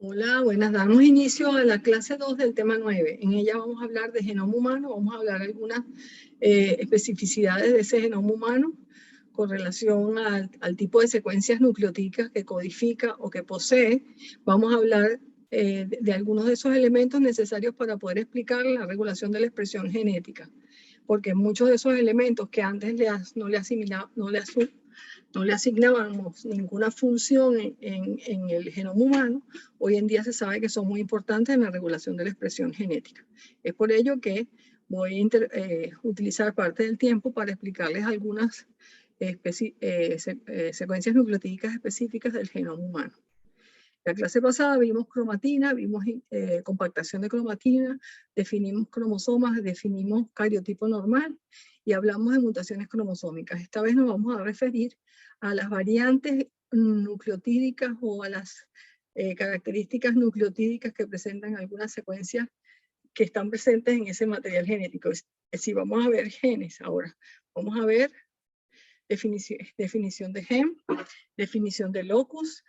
Hola, buenas. Damos inicio a la clase 2 del tema 9. En ella vamos a hablar de genoma humano, vamos a hablar algunas especificidades de ese genoma humano con relación al tipo de secuencias nucleotídicas que codifica o que posee. Vamos a hablar de algunos de esos elementos necesarios para poder explicar la regulación de la expresión genética, porque muchos de esos elementos que antes no le asignábamos ninguna función en el genoma humano, hoy en día se sabe que son muy importantes en la regulación de la expresión genética. Es por ello que voy a utilizar parte del tiempo para explicarles algunas secuencias nucleotídicas específicas del genoma humano. La clase pasada vimos cromatina, vimos compactación de cromatina, definimos cromosomas, definimos cariotipo normal y hablamos de mutaciones cromosómicas. Esta vez nos vamos a referir a las variantes nucleotídicas o a las características nucleotídicas que presentan algunas secuencias que están presentes en ese material genético. Si vamos a ver genes ahora, vamos a ver definición de gen, definición de locus.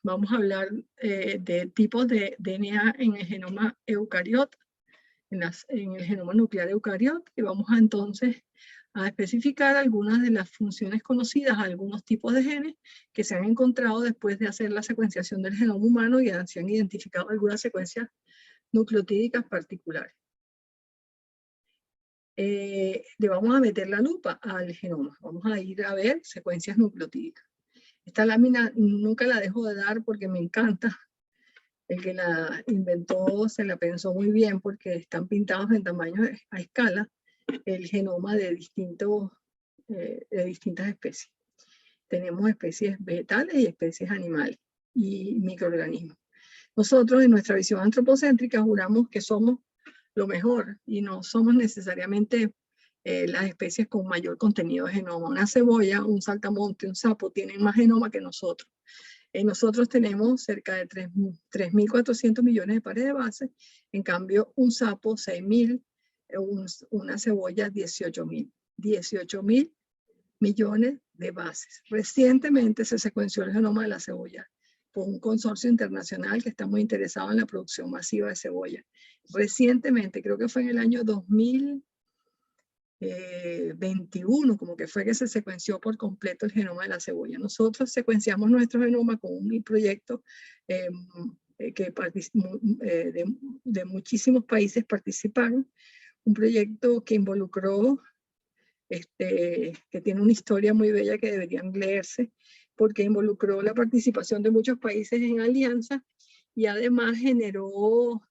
Vamos a hablar de tipos de DNA en el genoma eucariota, en el genoma nuclear eucariota, y vamos a entonces a especificar algunas de las funciones conocidas, algunos tipos de genes que se han encontrado después de hacer la secuenciación del genoma humano y se han identificado algunas secuencias nucleotídicas particulares. Le vamos a meter la lupa al genoma. Vamos a ir a ver secuencias nucleotídicas. Esta lámina nunca la dejo de dar porque me encanta. El que la inventó se la pensó muy bien porque están pintados en tamaños a escala el genoma de distintas especies. Tenemos especies vegetales y especies animales y microorganismos. Nosotros en nuestra visión antropocéntrica juramos que somos lo mejor y no somos necesariamente las especies con mayor contenido de genoma. Una cebolla, un saltamonte, un sapo tienen más genoma que nosotros. Nosotros tenemos cerca de 3.400 millones de pares de bases, en cambio un sapo 6.000, una cebolla 18.000. 18.000 millones de bases. Recientemente se secuenció el genoma de la cebolla por un consorcio internacional que está muy interesado en la producción masiva de cebolla. Recientemente, creo que fue en el año 2021, como que fue que se secuenció por completo el genoma de la cebolla. Nosotros secuenciamos nuestro genoma con un proyecto de muchísimos países participaron, un proyecto que involucró, que tiene una historia muy bella que deberían leerse, porque involucró la participación de muchos países en alianza y además generó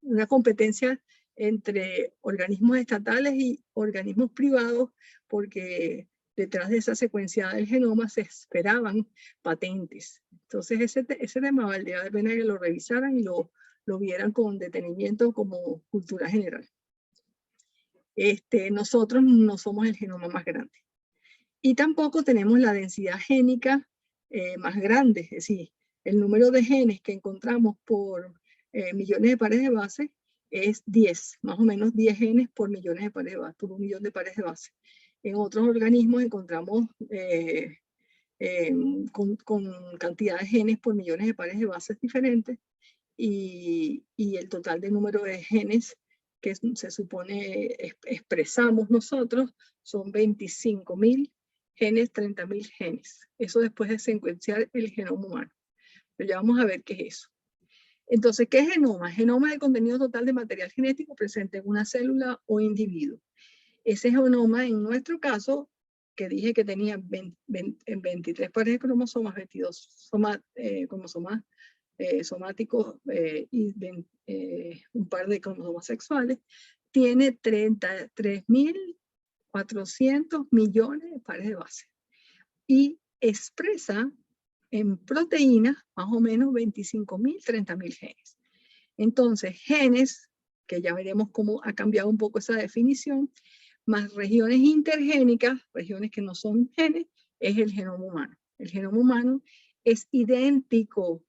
una competencia entre organismos estatales y organismos privados, porque detrás de esa secuenciada del genoma se esperaban patentes. Entonces ese tema valdría la pena que lo revisaran y lo vieran con detenimiento como cultura general. Nosotros no somos el genoma más grande. Y tampoco tenemos la densidad génica más grande, es decir, el número de genes que encontramos por millones de pares de base es 10, más o menos 10 genes por millones de pares de base, por 1 millón de pares de base. En otros organismos encontramos con cantidad de genes por millones de pares de bases diferentes y el total de número de genes que se supone expresamos nosotros son 25.000 genes, 30.000 genes. Eso después de secuenciar el genoma humano. Pero ya vamos a ver qué es eso. Entonces, ¿qué es genoma? Genoma es el contenido total de material genético presente en una célula o individuo. Ese genoma, en nuestro caso, que dije que tenía 23 pares de cromosomas, 22 cromosomas somáticos y un par de cromosomas sexuales, tiene 33.400 millones de pares de base y expresa en proteínas más o menos 25.000, 30.000 genes. Entonces, genes, que ya veremos cómo ha cambiado un poco esa definición, más regiones intergénicas, regiones que no son genes, es el genoma humano. El genoma humano es idéntico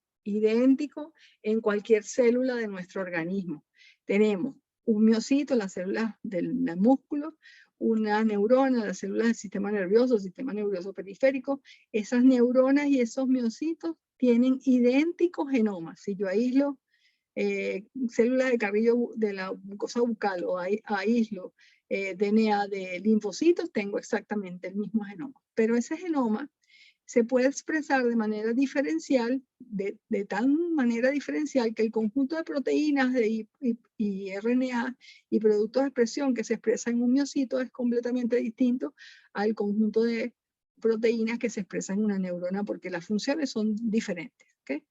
en cualquier célula de nuestro organismo. Tenemos un miocito, las células del músculo, una neurona, las células del sistema nervioso periférico. Esas neuronas y esos miocitos tienen idénticos genomas. Si yo aíslo células de carrillo de la mucosa bucal o aíslo DNA de linfocitos, tengo exactamente el mismo genoma. Pero ese genoma se puede expresar de manera diferencial, de tal manera diferencial que el conjunto de proteínas y RNA y productos de expresión que se expresan en un miocito es completamente distinto al conjunto de proteínas que se expresan en una neurona, porque las funciones son diferentes. ¿Okay?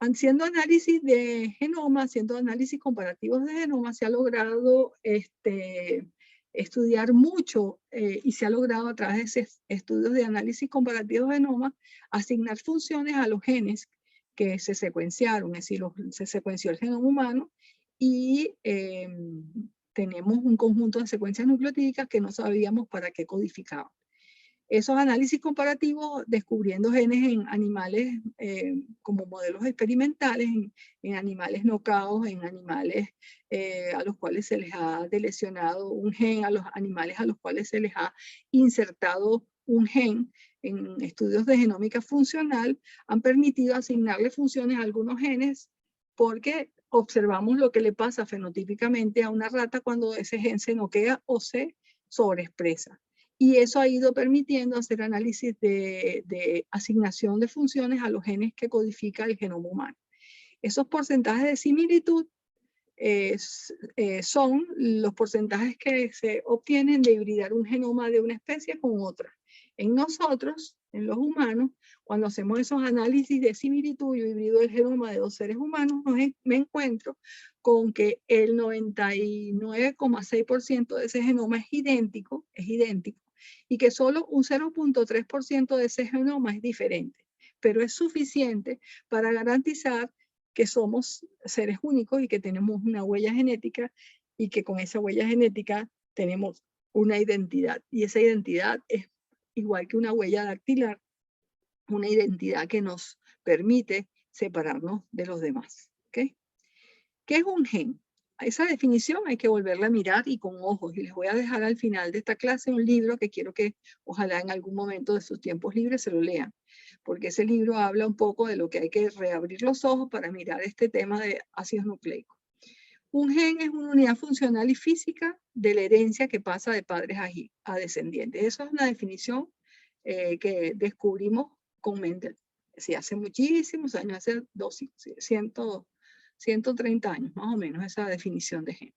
Haciendo análisis de genoma, haciendo análisis comparativos de genoma, se ha logrado estudiar mucho y se ha logrado a través de estudios de análisis comparativo de genoma asignar funciones a los genes que se secuenciaron, es decir, se secuenció el genoma humano y tenemos un conjunto de secuencias nucleotídicas que no sabíamos para qué codificaban. Esos análisis comparativos descubriendo genes en animales como modelos experimentales, en animales nocaos, en animales a los cuales se les ha delecionado un gen, a los animales a los cuales se les ha insertado un gen en estudios de genómica funcional, han permitido asignarle funciones a algunos genes porque observamos lo que le pasa fenotípicamente a una rata cuando ese gen se noquea o se sobreexpresa. Y eso ha ido permitiendo hacer análisis de asignación de funciones a los genes que codifica el genoma humano. Esos porcentajes de similitud son los porcentajes que se obtienen de hibridar un genoma de una especie con otra. En nosotros, en los humanos, cuando hacemos esos análisis de similitud, yo hibrido el genoma de dos seres humanos, me encuentro con que el 99,6% de ese genoma es idéntico, y que solo un 0,3% de ese genoma es diferente, pero es suficiente para garantizar que somos seres únicos y que tenemos una huella genética y que con esa huella genética tenemos una identidad. Y esa identidad es igual que una huella dactilar, una identidad que nos permite separarnos de los demás. ¿Okay? ¿Qué es un gen? Esa definición hay que volverla a mirar y con ojos. Y les voy a dejar al final de esta clase un libro que quiero que ojalá en algún momento de sus tiempos libres se lo lean, porque ese libro habla un poco de lo que hay que reabrir los ojos para mirar este tema de ácidos nucleicos. Un gen es una unidad funcional y física de la herencia que pasa de padres a descendientes. Esa es una definición que descubrimos con Mendel. Sí, hace muchísimos años, hace 130 años más o menos, esa definición de gen.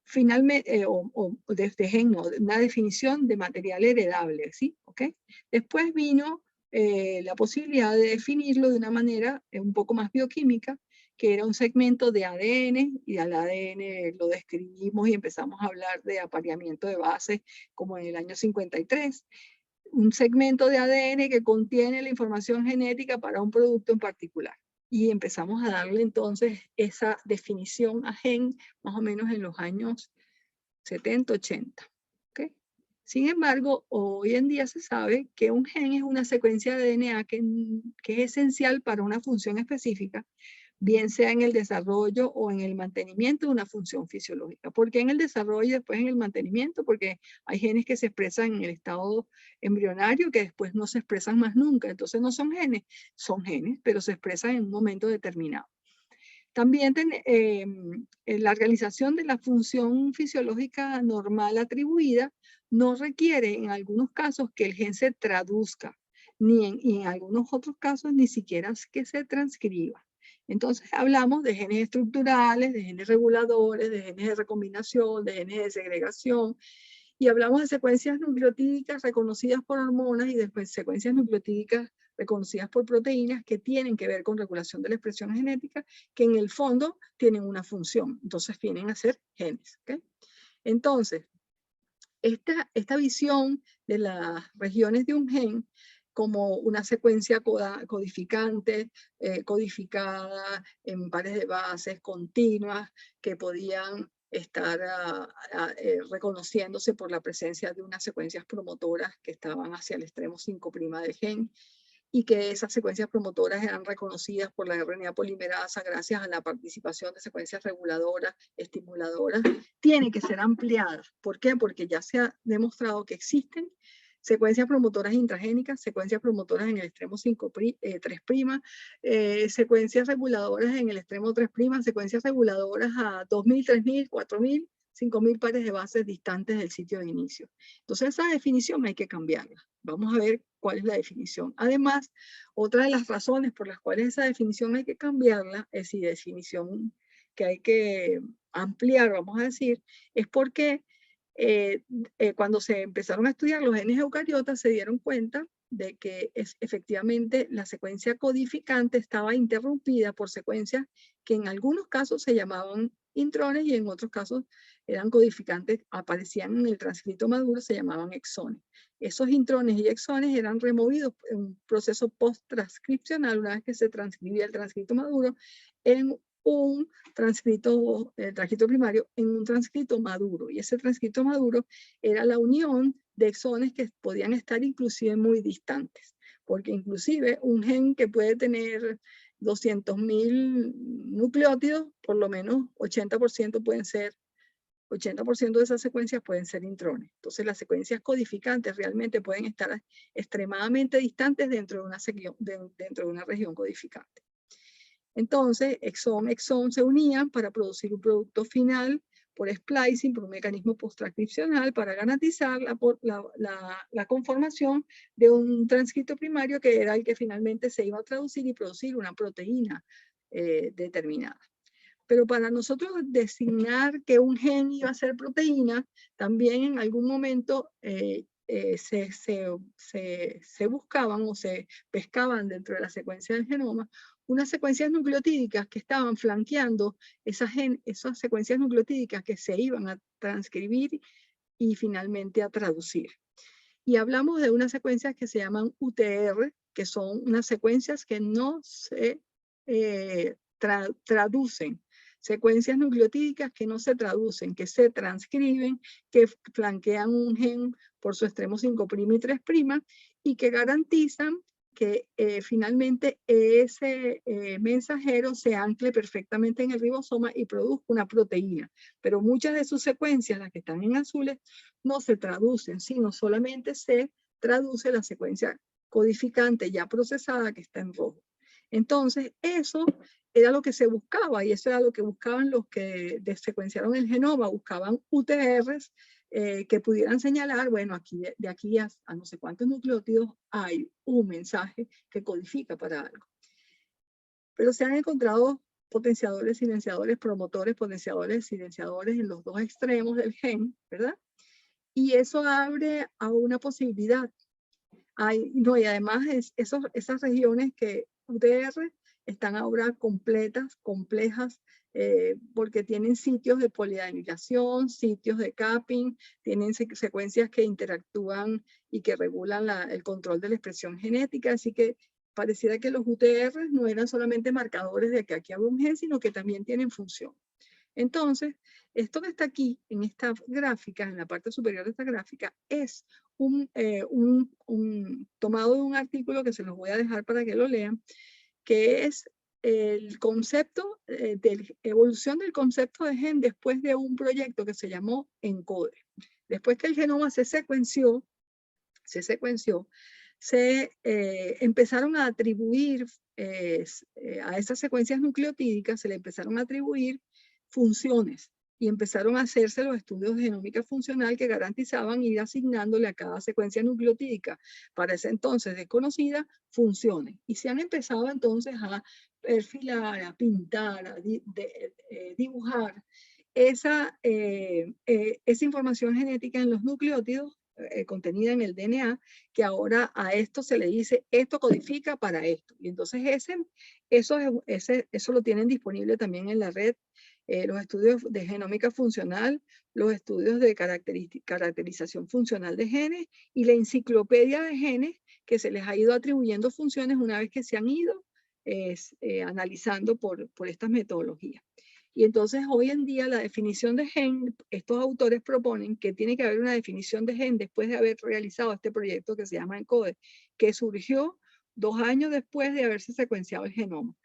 Finalmente, o de gen, no, una definición de material heredable, ¿sí? ¿Okay? Después vino la posibilidad de definirlo de una manera un poco más bioquímica, que era un segmento de ADN, y al ADN lo describimos y empezamos a hablar de apareamiento de bases como en el año 53. Un segmento de ADN que contiene la información genética para un producto en particular. Y empezamos a darle entonces esa definición a gen más o menos en los años 70, 80. ¿Okay? Sin embargo, hoy en día se sabe que un gen es una secuencia de DNA que es esencial para una función específica, bien sea en el desarrollo o en el mantenimiento de una función fisiológica. ¿Por qué en el desarrollo y después en el mantenimiento? Porque hay genes que se expresan en el estado embrionario que después no se expresan más nunca. Entonces no son genes, pero se expresan en un momento determinado. También la realización de la función fisiológica normal atribuida no requiere en algunos casos que el gen se traduzca, y en algunos otros casos ni siquiera que se transcriba. Entonces hablamos de genes estructurales, de genes reguladores, de genes de recombinación, de genes de segregación, y hablamos de secuencias nucleotídicas reconocidas por hormonas y después secuencias nucleotídicas reconocidas por proteínas que tienen que ver con regulación de la expresión genética, que en el fondo tienen una función. Entonces vienen a ser genes. ¿Okay? Entonces, esta visión de las regiones de un gen como una secuencia codificante, codificada en pares de bases continuas que podían estar reconociéndose por la presencia de unas secuencias promotoras que estaban hacia el extremo 5' del gen. y que esas secuencias promotoras eran reconocidas por la RNA polimerasa gracias a la participación de secuencias reguladoras, estimuladoras, tiene que ser ampliada. ¿Por qué? Porque ya se ha demostrado que existen secuencias promotoras intragénicas, secuencias promotoras en el extremo 3', secuencias reguladoras en el extremo 3', secuencias reguladoras a 2.000, 3.000, 4.000, 5.000 pares de bases distantes del sitio de inicio. Entonces esa definición hay que cambiarla. Vamos a ver cuál es la definición. Además, otra de las razones por las cuales esa definición hay que cambiarla, es decir, definición que hay que ampliar, vamos a decir, es porque cuando se empezaron a estudiar los genes eucariotas se dieron cuenta de que efectivamente la secuencia codificante estaba interrumpida por secuencias que en algunos casos se llamaban intrones y en otros casos eran codificantes, aparecían en el transcrito maduro, se llamaban exones. Esos intrones y exones eran removidos en un proceso post-transcripcional, una vez que se transcribía el transcrito maduro, en un transcrito, el transcrito primario, en un transcrito maduro. Y ese transcrito maduro era la unión de exones que podían estar inclusive muy distantes. Porque inclusive un gen que puede tener 200.000 nucleótidos, por lo menos 80% pueden ser, 80% de esas secuencias pueden ser intrones. Entonces las secuencias codificantes realmente pueden estar extremadamente distantes dentro de una región codificante. Entonces, exón se unían para producir un producto final por splicing, por un mecanismo post-transcripcional, para garantizar la conformación de un transcrito primario que era el que finalmente se iba a traducir y producir una proteína determinada. Pero para nosotros designar que un gen iba a ser proteína, también en algún momento se buscaban o se pescaban dentro de la secuencia del genoma unas secuencias nucleotídicas que estaban flanqueando esas secuencias nucleotídicas que se iban a transcribir y finalmente a traducir. Y hablamos de unas secuencias que se llaman UTR, que son unas secuencias que no se traducen, secuencias nucleotídicas que no se traducen, que se transcriben, que flanquean un gen por su extremo 5' y 3' y que garantizan que finalmente ese mensajero se ancle perfectamente en el ribosoma y produzca una proteína. Pero muchas de sus secuencias, las que están en azules, no se traducen, sino solamente se traduce la secuencia codificante ya procesada que está en rojo. Entonces, eso era lo que se buscaba y eso era lo que buscaban los que secuenciaron el genoma, buscaban UTRs que pudieran señalar, bueno, de aquí a no sé cuántos nucleótidos hay un mensaje que codifica para algo. Pero se han encontrado potenciadores, silenciadores, promotores, potenciadores, silenciadores en los dos extremos del gen, ¿verdad? Y eso abre a una posibilidad. Y además esas regiones que UTR están ahora completas, complejas, porque tienen sitios de poliaminación, sitios de capping, tienen secuencias que interactúan y que regulan el control de la expresión genética, así que pareciera que los UTR no eran solamente marcadores de que aquí había un gen, sino que también tienen función. Entonces, esto que está aquí en esta gráfica, en la parte superior de esta gráfica, es tomado de un artículo que se los voy a dejar para que lo lean, que es el concepto de evolución del concepto de gen después de un proyecto que se llamó ENCODE. Después que el genoma se secuenció, se empezaron a atribuir a esas secuencias nucleotídicas, se le empezaron a atribuir funciones y empezaron a hacerse los estudios de genómica funcional que garantizaban ir asignándole a cada secuencia nucleotídica para ese entonces desconocida funciones. Y se han empezado entonces a perfilar, a pintar, a dibujar esa información genética en los nucleótidos contenida en el DNA, que ahora a esto se le dice, esto codifica para esto. Y entonces eso lo tienen disponible también en la red, los estudios de genómica funcional, los estudios de caracterización funcional de genes y la enciclopedia de genes que se les ha ido atribuyendo funciones una vez que se han ido analizando por estas metodologías. Y entonces hoy en día la definición de gen, estos autores proponen que tiene que haber una definición de gen después de haber realizado este proyecto que se llama ENCODE, que surgió 2 años después de haberse secuenciado el genoma.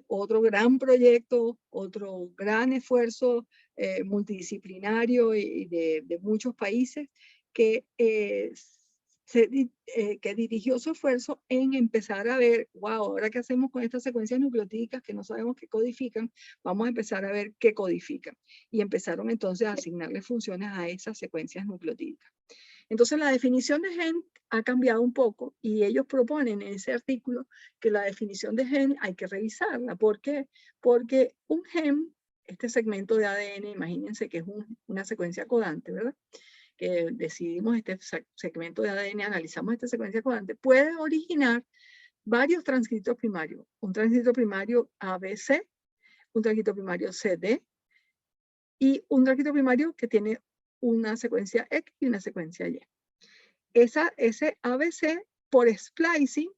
Otro gran proyecto, otro gran esfuerzo multidisciplinario y de muchos países que, que dirigió su esfuerzo en empezar a ver, wow, ahora qué hacemos con estas secuencias nucleotídicas que no sabemos qué codifican, vamos a empezar a ver qué codifican. Y empezaron entonces a asignarle funciones a esas secuencias nucleotídicas. Entonces la definición de gen ha cambiado un poco y ellos proponen en ese artículo que la definición de gen hay que revisarla. ¿Por qué? Porque un gen, este segmento de ADN, imagínense que es una secuencia codante, ¿verdad? Que decidimos este segmento de ADN, analizamos esta secuencia codante, puede originar varios transcritos primarios. Un transcrito primario ABC, un transcrito primario CD y un transcrito primario que tiene una secuencia X y una secuencia Y. Ese ABC por splicing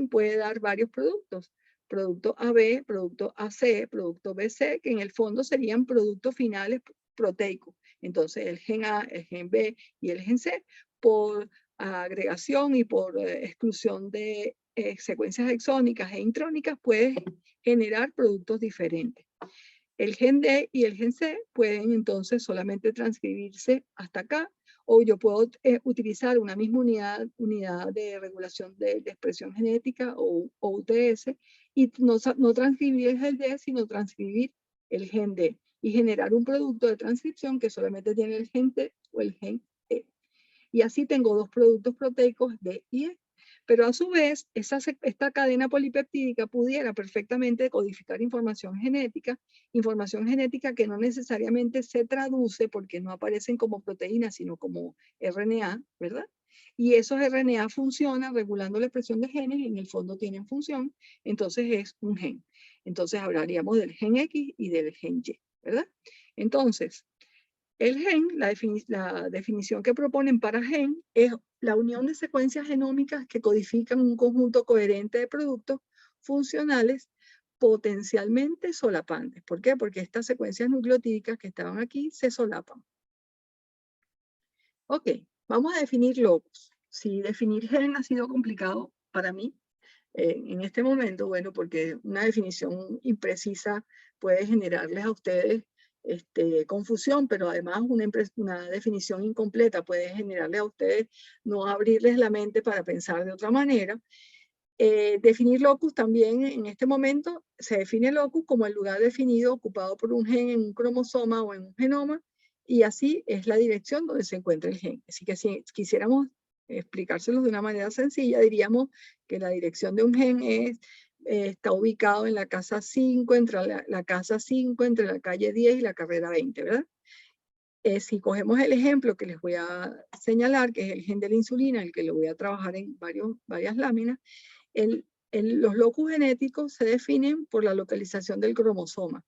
puede dar varios productos. Producto AB, producto AC, producto BC, que en el fondo serían productos finales proteicos. Entonces el gen A, el gen B y el gen C, por agregación y por exclusión de secuencias exónicas e intrónicas, puede generar productos diferentes. El gen D y el gen C pueden entonces solamente transcribirse hasta acá, o yo puedo utilizar una misma unidad de regulación de expresión genética o UTS y no transcribir el gen D, sino transcribir el gen D y generar un producto de transcripción que solamente tiene el gen T o el gen E. Y así tengo dos productos proteicos D y E. Pero a su vez, esta cadena polipeptídica pudiera perfectamente codificar información genética que no necesariamente se traduce porque no aparecen como proteínas, sino como RNA, ¿verdad? Y esos RNA funcionan regulando la expresión de genes, y en el fondo tienen función, entonces es un gen. Entonces hablaríamos del gen X y del gen Y, ¿verdad? Entonces, el gen, la definición que proponen para gen es la unión de secuencias genómicas que codifican un conjunto coherente de productos funcionales potencialmente solapantes. ¿Por qué? Porque estas secuencias nucleotídicas que estaban aquí se solapan. Ok, vamos a definir locus. Si definir gen ha sido complicado para mí en este momento, bueno, porque una definición imprecisa puede generarles a ustedes confusión, pero además una definición incompleta puede generarles a ustedes no abrirles la mente para pensar de otra manera. Definir locus también en este momento se define locus como el lugar definido ocupado por un gen en un cromosoma o en un genoma, y así es la dirección donde se encuentra el gen. Así que si quisiéramos explicárselos de una manera sencilla, diríamos que la dirección de un gen está ubicado en la casa 5, entre la casa 5, entre la calle 10 y la carrera 20, ¿verdad? Si cogemos el ejemplo que les voy a señalar, que es el gen de la insulina, el que lo voy a trabajar en varias láminas, los locus genéticos se definen por la localización del cromosoma,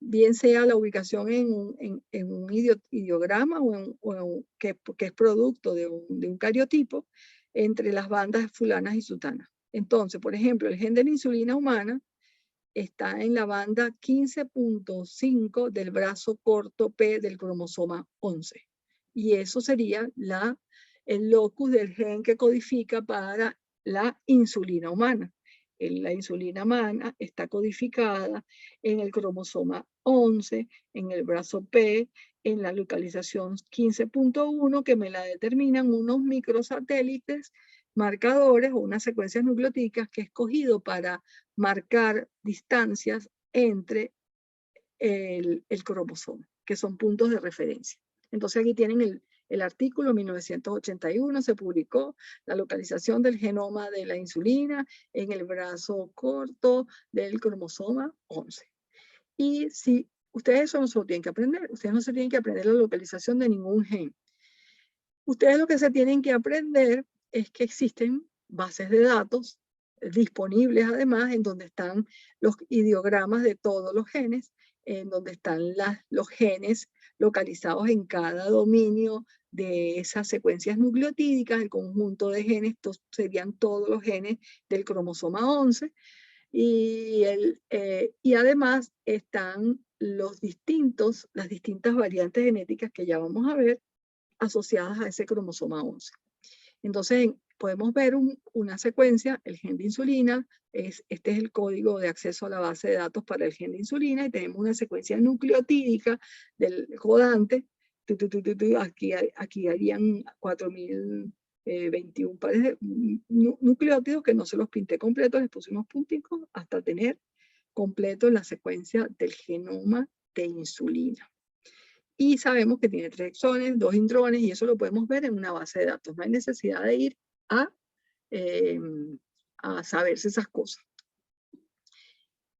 bien sea la ubicación en un ideograma que es producto de un cariotipo entre las bandas fulanas y sutanas. Entonces, por ejemplo, el gen de la insulina humana está en la banda 15.5 del brazo corto P del cromosoma 11. Y eso sería el locus del gen que codifica para la insulina humana. La insulina humana está codificada en el cromosoma 11, en el brazo P, en la localización 15.1, que me la determinan unos microsatélites marcadores o unas secuencias nucleotídicas que he escogido para marcar distancias entre el cromosoma, que son puntos de referencia. Entonces aquí tienen el artículo 1981, se publicó la localización del genoma de la insulina en el brazo corto del cromosoma 11. Y si ustedes eso no se lo tienen que aprender, ustedes no se tienen que aprender la localización de ningún gen. Ustedes lo que se tienen que aprender es que existen bases de datos disponibles además en donde están los ideogramas de todos los genes, en donde están los genes localizados en cada dominio de esas secuencias nucleotídicas, el conjunto de genes, estos serían todos los genes del cromosoma 11, y además están las distintas variantes genéticas que ya vamos a ver asociadas a ese cromosoma 11. Entonces, podemos ver una secuencia, el gen de insulina, este es el código de acceso a la base de datos para el gen de insulina, y tenemos una secuencia nucleotídica del codante. Aquí harían 4021 pares de nucleótidos que no se los pinté completos, les pusimos punticos hasta tener completo la secuencia del genoma de insulina. Y sabemos que tiene 3 exones, 2 intrones, y eso lo podemos ver en una base de datos. No hay necesidad de ir a saberse esas cosas.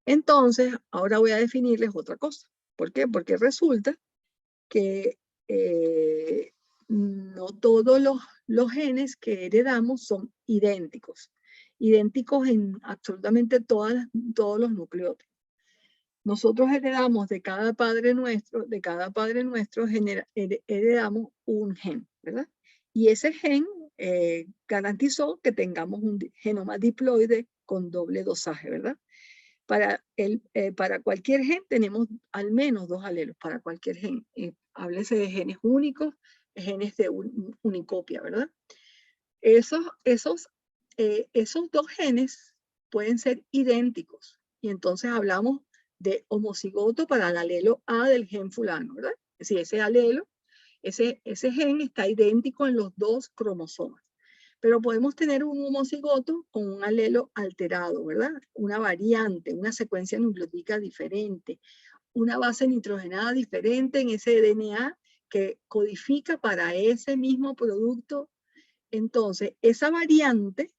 Entonces, ahora voy a definirles otra cosa. ¿Por qué? Porque resulta que no todos los genes que heredamos son idénticos en absolutamente todos los nucleótidos. Nosotros heredamos de cada padre nuestro, heredamos un gen, ¿verdad? Y ese gen garantizó que tengamos un genoma diploide con doble dosaje, ¿verdad? Para cualquier gen tenemos al menos 2 alelos, para cualquier gen. Háblese de genes únicos, genes de unicopia, ¿verdad? Esos 2 genes pueden ser idénticos, y entonces hablamos de homocigoto para el alelo A del gen fulano, ¿verdad? Es decir, ese alelo, ese gen está idéntico en los 2 cromosomas. Pero podemos tener un homocigoto con un alelo alterado, ¿verdad? Una variante, una secuencia nucleotídica diferente, una base nitrogenada diferente en ese DNA que codifica para ese mismo producto. Entonces, esa variante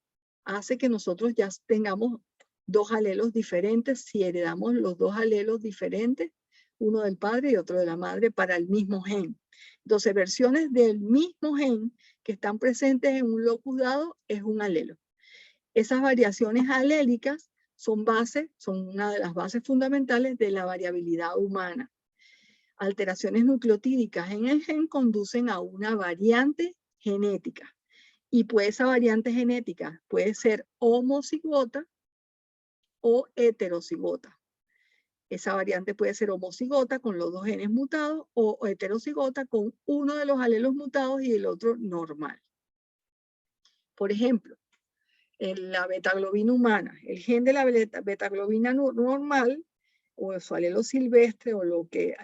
hace que nosotros ya tengamos 2 alelos diferentes si heredamos los 2 alelos diferentes, uno del padre y otro de la madre, para el mismo gen. Entonces, versiones del mismo gen que están presentes en un locus dado es un alelo. Esas variaciones alélicas son una de las bases fundamentales de la variabilidad humana. Alteraciones nucleotídicas en el gen conducen a una variante genética. Y pues esa variante genética puede ser homocigota o heterocigota. Esa variante puede ser homocigota con los 2 genes mutados o heterocigota con uno de los alelos mutados y el otro normal. Por ejemplo, en la betaglobina humana, el gen de la betaglobina normal o su alelo silvestre, o lo que,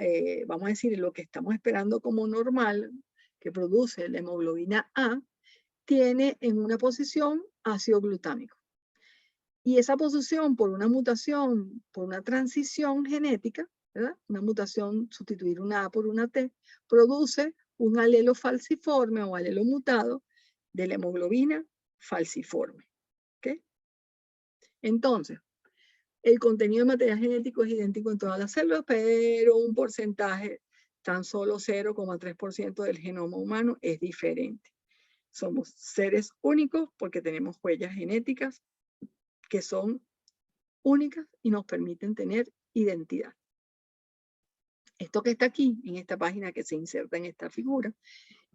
vamos a decir, lo que estamos esperando como normal, que produce la hemoglobina A, tiene en una posición ácido glutámico. Y esa posición, por una mutación, por una transición genética, ¿verdad? Una mutación, sustituir una A por una T, produce un alelo falciforme o alelo mutado de la hemoglobina falciforme. ¿Okay? Entonces, el contenido de material genético es idéntico en todas las células, pero un porcentaje, tan solo 0,3% del genoma humano es diferente. Somos seres únicos porque tenemos huellas genéticas que son únicas y nos permiten tener identidad. Esto que está aquí, en esta página que se inserta en esta figura,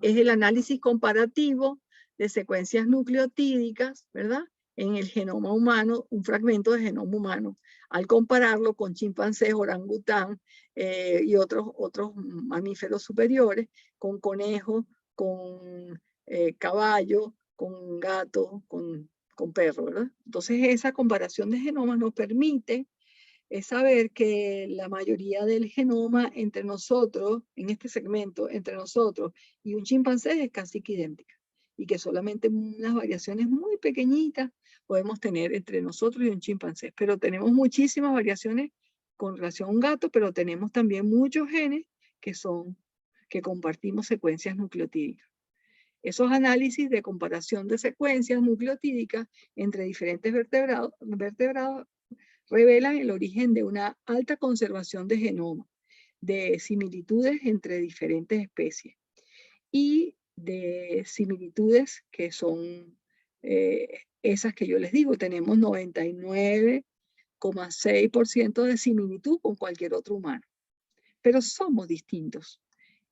es el análisis comparativo de secuencias nucleotídicas, ¿verdad? En el genoma humano, un fragmento de genoma humano, al compararlo con chimpancés, orangután y otros mamíferos superiores, con conejos, con caballos, con gatos, con perros, ¿verdad? Entonces esa comparación de genomas nos permite saber que la mayoría del genoma entre nosotros, en este segmento, entre nosotros y un chimpancé es casi que idéntica, y que solamente unas variaciones muy pequeñitas podemos tener entre nosotros y un chimpancé. Pero tenemos muchísimas variaciones con relación a un gato, pero tenemos también muchos genes que compartimos secuencias nucleotídicas. Esos análisis de comparación de secuencias nucleotídicas entre diferentes vertebrados revelan el origen de una alta conservación de genoma, de similitudes entre diferentes especies y de similitudes que son esas que yo les digo. Tenemos 99,6% de similitud con cualquier otro humano, pero somos distintos.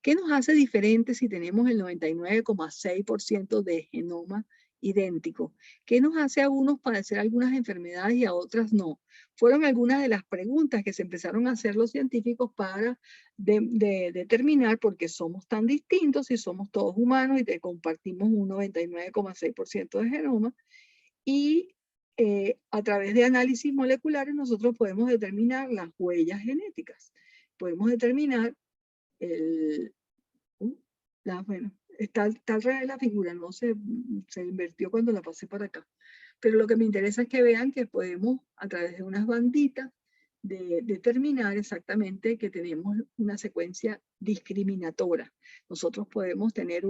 ¿Qué nos hace diferentes si tenemos el 99,6% de genoma idéntico. ¿Qué nos hace a unos padecer algunas enfermedades y a otras no? Fueron algunas de las preguntas que se empezaron a hacer los científicos para determinar por qué somos tan distintos si somos todos humanos y compartimos un 99,6% de genoma. Y a través de análisis moleculares nosotros podemos determinar las huellas genéticas. Podemos determinar bueno, está al revés la figura, no se invirtió cuando la pasé para acá. Pero lo que me interesa es que vean que podemos, a través de unas banditas, determinar exactamente que tenemos una secuencia discriminatora. Nosotros podemos tener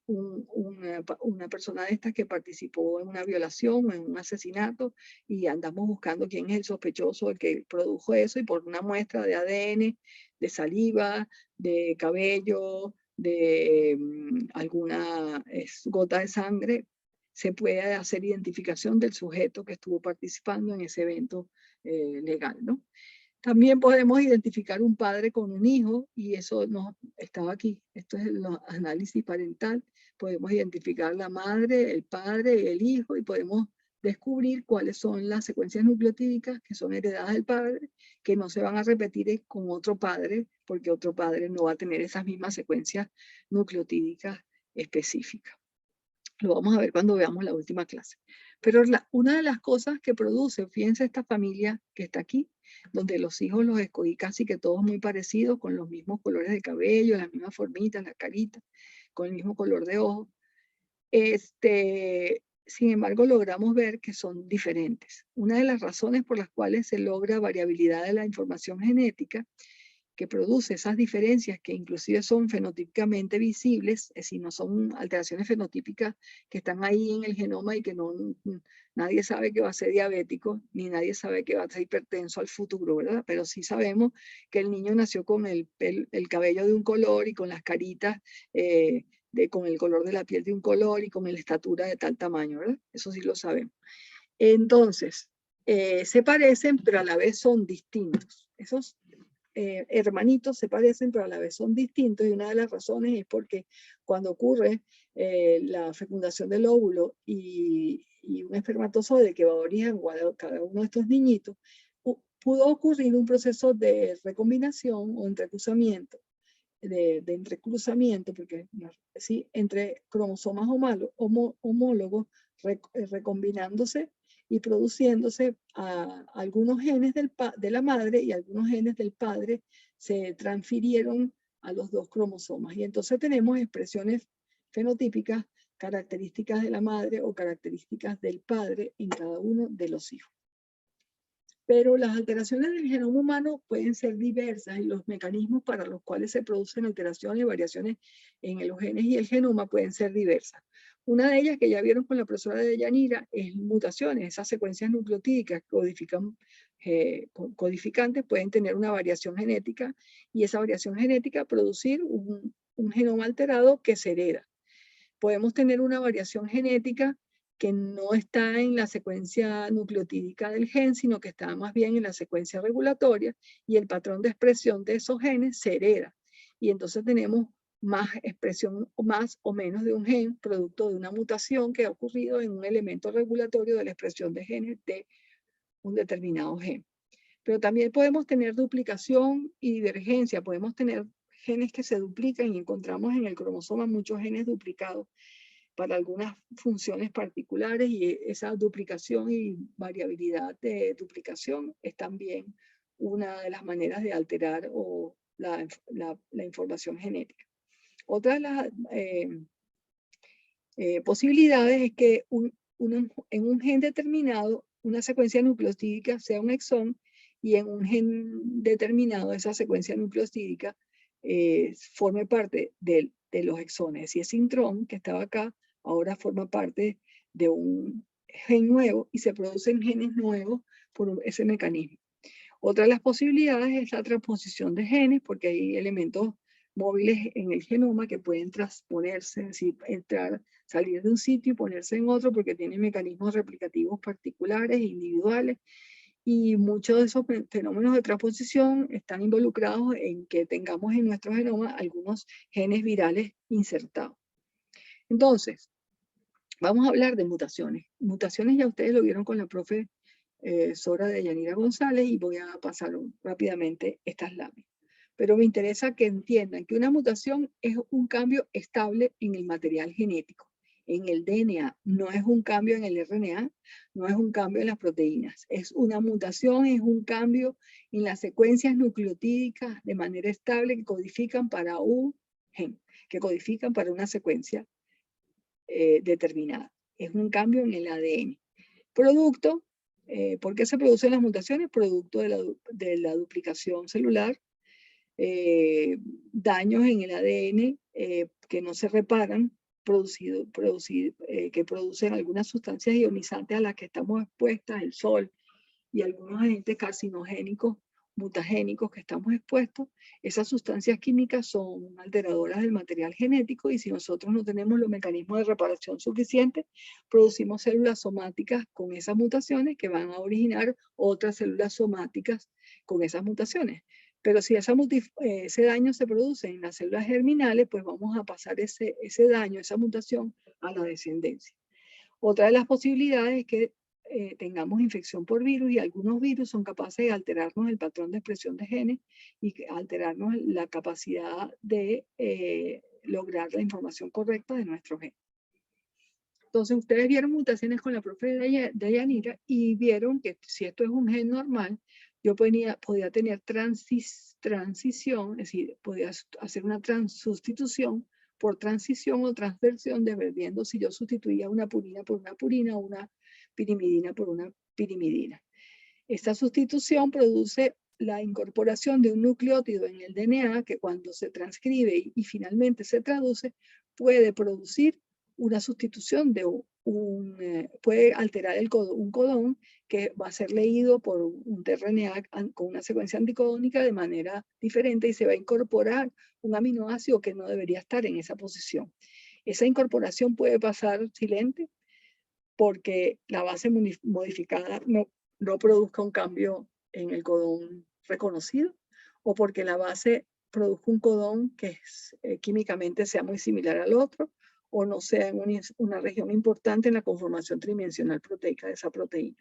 una persona de estas que participó en una violación, en un asesinato, y andamos buscando quién es el sospechoso, el que produjo eso, y por una muestra de ADN, de saliva, de cabello, de alguna gota de sangre, se puede hacer identificación del sujeto que estuvo participando en ese evento legal, ¿no? También podemos identificar un padre con un hijo, y eso no estaba aquí. Esto es el análisis parental. Podemos identificar la madre, el padre, el hijo, y podemos descubrir cuáles son las secuencias nucleotídicas que son heredadas del padre, que no se van a repetir con otro padre, porque otro padre no va a tener esas mismas secuencias nucleotídicas específicas. Lo vamos a ver cuando veamos la última clase. Pero una de las cosas que produce, fíjense esta familia que está aquí, donde los hijos los escogí casi que todos muy parecidos, con los mismos colores de cabello, las mismas formitas, las caritas, con el mismo color de ojos. Sin embargo, logramos ver que son diferentes. Una de las razones por las cuales se logra variabilidad de la información genética que produce esas diferencias que inclusive son fenotípicamente visibles, es decir, no son alteraciones fenotípicas que están ahí en el genoma y que nadie sabe que va a ser diabético, ni nadie sabe que va a ser hipertenso al futuro, ¿verdad? Pero sí sabemos que el niño nació con el cabello de un color y con las caritas, con el color de la piel de un color y con la estatura de tal tamaño, ¿verdad? Eso sí lo sabemos. Entonces, se parecen, pero a la vez son distintos. Esos hermanitos se parecen, pero a la vez son distintos, y una de las razones es porque cuando ocurre la fecundación del óvulo y un espermatozoide que va a origen cada uno de estos niñitos, pudo ocurrir un proceso de recombinación o entrecruzamiento, de entrecruzamiento, porque ¿sí? Entre cromosomas homólogos recombinándose y produciéndose algunos genes de la madre y algunos genes del padre se transfirieron a los dos cromosomas. Y entonces tenemos expresiones fenotípicas, características de la madre o características del padre en cada uno de los hijos. Pero las alteraciones del genoma humano pueden ser diversas, y los mecanismos para los cuales se producen alteraciones y variaciones en los genes y el genoma pueden ser diversas. Una de ellas, que ya vieron con la profesora de Yanira, es mutaciones. Esas secuencias nucleotídicas codificantes pueden tener una variación genética, y esa variación genética producir un genoma alterado que se hereda. Podemos tener una variación genética que no está en la secuencia nucleotídica del gen, sino que está más bien en la secuencia regulatoria, y el patrón de expresión de esos genes se hereda. Y entonces tenemos más expresión, más o menos, de un gen, producto de una mutación que ha ocurrido en un elemento regulatorio de la expresión de genes de un determinado gen. Pero también podemos tener duplicación y divergencia. Podemos tener genes que se duplican, y encontramos en el cromosoma muchos genes duplicados para algunas funciones particulares, y esa duplicación y variabilidad de duplicación es también una de las maneras de alterar la información genética. Otra de las posibilidades es que en un gen determinado una secuencia nucleotídica sea un exón, y en un gen determinado esa secuencia nucleotídica forme parte de los exones. Si ese intrón que estaba acá ahora forma parte de un gen nuevo y se producen genes nuevos por ese mecanismo. Otra de las posibilidades es la transposición de genes, porque hay elementos móviles en el genoma que pueden transponerse, es decir, salir de un sitio y ponerse en otro, porque tienen mecanismos replicativos particulares e individuales. Y muchos de esos fenómenos de transposición están involucrados en que tengamos en nuestro genoma algunos genes virales insertados. Entonces, Vamos a hablar de mutaciones. Mutaciones ya ustedes lo vieron con la profe Sora de Yanira González y voy a pasar rápidamente estas láminas. Pero me interesa que entiendan que una mutación es un cambio estable en el material genético, en el DNA. No es un cambio en el RNA, no es un cambio en las proteínas. Es una mutación, es un cambio en las secuencias nucleotídicas de manera estable que codifican para un gen, que codifican para una secuencia determinada. Es un cambio en el ADN. Producto, ¿por qué se producen las mutaciones? Producto de la duplicación celular, daños en el ADN que no se reparan, que producen algunas sustancias ionizantes a las que estamos expuestas, el sol y algunos agentes carcinogénicos, mutagénicos que estamos expuestos. Esas sustancias químicas son alteradoras del material genético y si nosotros no tenemos los mecanismos de reparación suficientes, producimos células somáticas con esas mutaciones que van a originar otras células somáticas con esas mutaciones. Pero si ese daño se produce en las células germinales, pues vamos a pasar ese daño, esa mutación a la descendencia. Otra de las posibilidades es que tengamos infección por virus y algunos virus son capaces de alterarnos el patrón de expresión de genes y alterarnos la capacidad de lograr la información correcta de nuestro gen. Entonces, ustedes vieron mutaciones con la profe Dayanira y vieron que si esto es un gen normal, yo podía tener transición, es decir, podía hacer una sustitución por transición o transversión, dependiendo si yo sustituía una purina por una purina o una pirimidina por una pirimidina. Esta sustitución produce la incorporación de un nucleótido en el DNA que cuando se transcribe y finalmente se traduce, puede producir una sustitución de puede alterar un codón que va a ser leído por un tRNA con una secuencia anticodónica de manera diferente y se va a incorporar un aminoácido que no debería estar en esa posición. Esa incorporación puede pasar silente porque la base modificada no produzca un cambio en el codón reconocido o porque la base produzca un codón que químicamente sea muy similar al otro o no sea en una región importante en la conformación tridimensional proteica de esa proteína.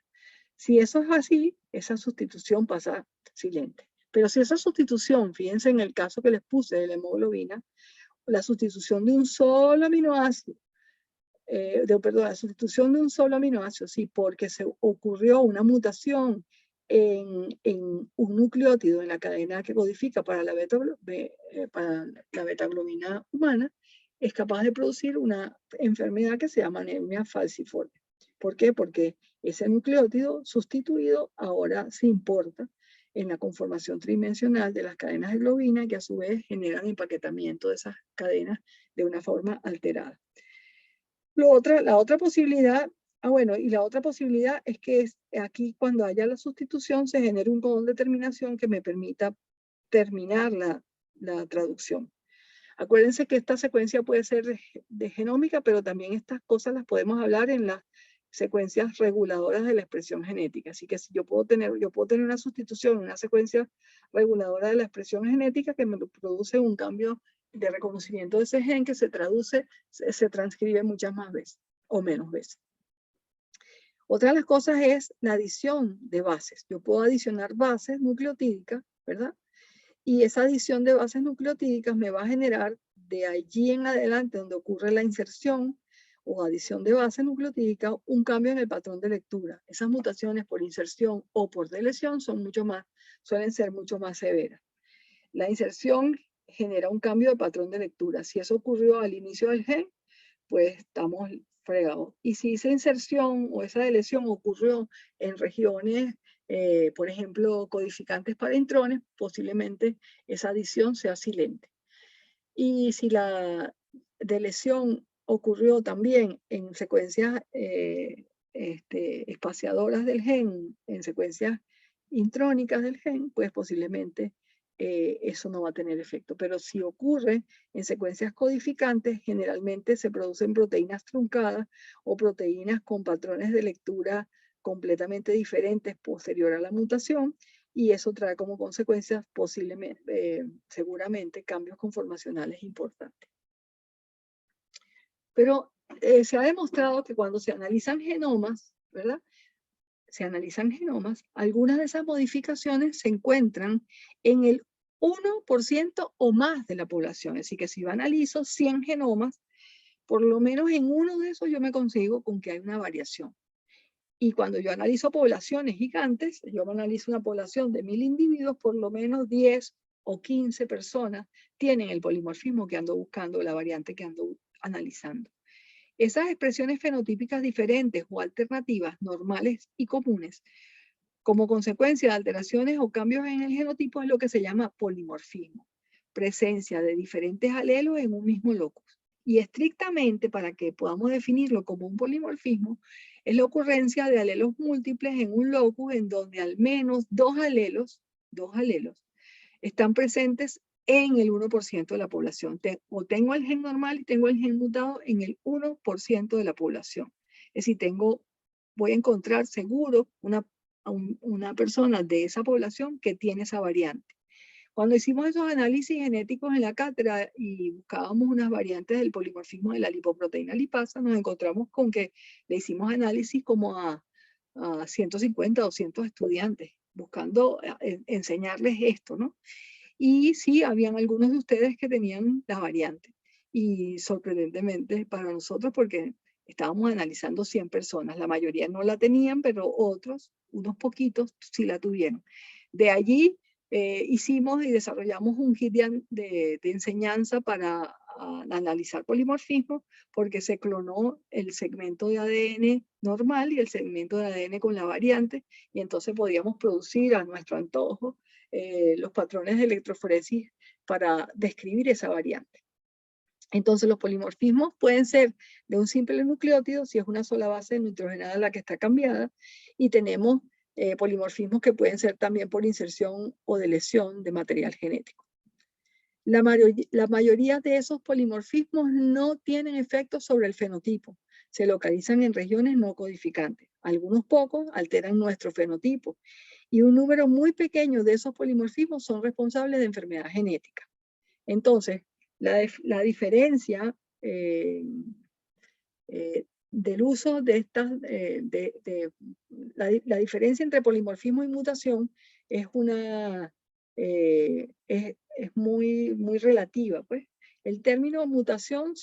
Si eso es así, esa sustitución pasa silente. Pero si esa sustitución, fíjense en el caso que les puse de la hemoglobina, la sustitución de un solo aminoácido, la sustitución de un solo aminoácido, sí, porque se ocurrió una mutación en un nucleótido en la cadena que codifica para la betaglobina humana, es capaz de producir una enfermedad que se llama anemia falciforme. ¿Por qué? Porque ese nucleótido sustituido ahora se importa en la conformación tridimensional de las cadenas de globina que a su vez generan empaquetamiento de esas cadenas de una forma alterada. La otra posibilidad, la otra posibilidad es que aquí cuando haya la sustitución se genere un codón de terminación que me permita terminar la traducción. Acuérdense que esta secuencia puede ser de genómica, pero también estas cosas las podemos hablar en las secuencias reguladoras de la expresión genética. Así que si yo puedo tener una sustitución, una secuencia reguladora de la expresión genética que me produce un cambio de reconocimiento de ese gen que se transcribe muchas más veces o menos veces. Otra de las cosas es la adición de bases. Yo puedo adicionar bases nucleotídicas, ¿verdad? Y esa adición de bases nucleotídicas me va a generar de allí en adelante, donde ocurre la inserción o adición de base nucleotídica, un cambio en el patrón de lectura. Esas mutaciones por inserción o por deleción suelen ser mucho más severas. La inserción genera un cambio de patrón de lectura. Si eso ocurrió al inicio del gen, pues estamos fregados. Y si esa inserción o esa deleción ocurrió en regiones, por ejemplo, codificantes para intrones, posiblemente esa adición sea silente. Y si la deleción ocurrió también en secuencias espaciadoras del gen, en secuencias intrónicas del gen, pues posiblemente eso no va a tener efecto. Pero si ocurre en secuencias codificantes, generalmente se producen proteínas truncadas o proteínas con patrones de lectura completamente diferentes posterior a la mutación, y eso trae como consecuencia seguramente cambios conformacionales importantes. Pero se ha demostrado que cuando se analizan genomas, ¿verdad? Se analizan genomas, algunas de esas modificaciones se encuentran en el 1% o más de la población. Así que si yo analizo 100 genomas, por lo menos en uno de esos yo me consigo con que hay una variación. Y cuando yo analizo poblaciones gigantes, yo analizo una población de 1000 individuos, por lo menos 10 o 15 personas tienen el polimorfismo que ando buscando, la variante que ando analizando. Esas expresiones fenotípicas diferentes o alternativas, normales y comunes, como consecuencia de alteraciones o cambios en el genotipo, es lo que se llama polimorfismo, presencia de diferentes alelos en un mismo locus. Y estrictamente, para que podamos definirlo como un polimorfismo, es la ocurrencia de alelos múltiples en un locus en donde al menos dos alelos están presentes en el 1% de la población. O tengo el gen normal y tengo el gen mutado en el 1% de la población. Es decir, voy a encontrar seguro una persona de esa población que tiene esa variante. Cuando hicimos esos análisis genéticos en la cátedra y buscábamos unas variantes del polimorfismo de la lipoproteína lipasa, nos encontramos con que le hicimos análisis como a 150 o 200 estudiantes, buscando enseñarles esto, ¿no? Y sí, habían algunos de ustedes que tenían la variante. Y sorprendentemente para nosotros, porque estábamos analizando 100 personas, la mayoría no la tenían, pero otros, unos poquitos, sí la tuvieron. De allí hicimos y desarrollamos un kit de enseñanza para analizar polimorfismo, porque se clonó el segmento de ADN normal y el segmento de ADN con la variante, y entonces podíamos producir a nuestro antojo los patrones de electroforesis para describir esa variante. Entonces los polimorfismos pueden ser de un simple nucleótido, si es una sola base nitrogenada la que está cambiada, y tenemos polimorfismos que pueden ser también por inserción o de lesión de material genético. La mayoría de esos polimorfismos no tienen efectos sobre el fenotipo. Se localizan en regiones no codificantes. Algunos pocos alteran nuestro fenotipo. Y un número muy pequeño de esos polimorfismos son responsables de enfermedad genética. Entonces, la diferencia del uso de estas, la diferencia entre polimorfismo y mutación es muy relativa, pues. El término mutación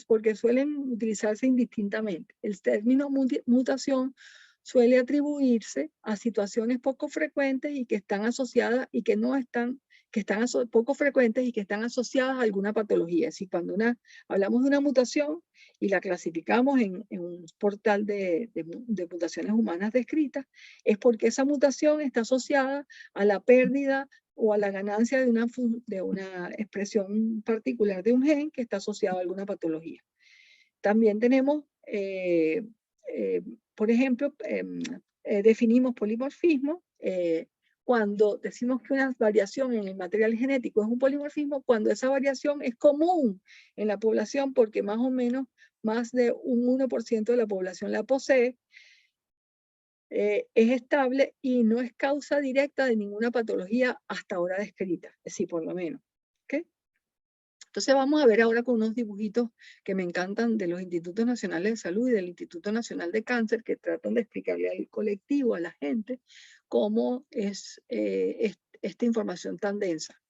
porque suelen utilizarse indistintamente. El término mutación suele atribuirse a situaciones poco frecuentes y que están asociadas y que no están, que están poco frecuentes y que están asociadas a alguna patología. Si cuando hablamos de una mutación y la clasificamos en un portal de mutaciones humanas descritas, es porque esa mutación está asociada a la pérdida o a la ganancia de una expresión particular de un gen que está asociado a alguna patología. También tenemos, por ejemplo, definimos polimorfismo cuando decimos que una variación en el material genético es un polimorfismo, cuando esa variación es común en la población porque más o menos más de un 1% de la población la posee, es estable y no es causa directa de ninguna patología hasta ahora descrita, es decir, por lo menos. ¿Okay? Entonces vamos a ver ahora con unos dibujitos que me encantan de los Institutos Nacionales de Salud y del Instituto Nacional de Cáncer, que tratan de explicarle al colectivo, a la gente, cómo es esta información tan densa.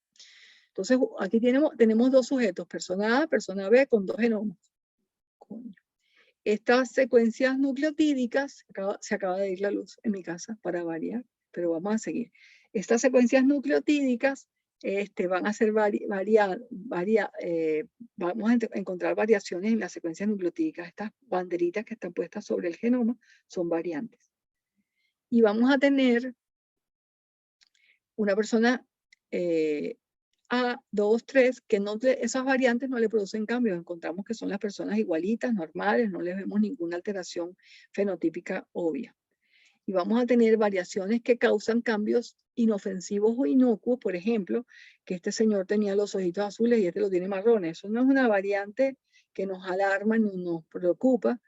Entonces aquí tenemos dos sujetos, persona A, persona B, con dos genomas. Estas secuencias nucleotídicas, se acaba de ir la luz en mi casa para variar, pero vamos a seguir. Estas secuencias nucleotídicas van a ser vamos a encontrar variaciones en las secuencias nucleotídicas. Estas banderitas que están puestas sobre el genoma son variantes. Y vamos a tener una persona A, 2, 3, que esas variantes no le producen cambios. Encontramos que son las personas igualitas, normales, no les vemos ninguna alteración fenotípica obvia. Y vamos a tener variaciones que causan cambios inofensivos o inocuos, por ejemplo, que este señor tenía los ojitos azules y este lo tiene marrones. Eso no es una variante que nos alarma ni nos preocupa.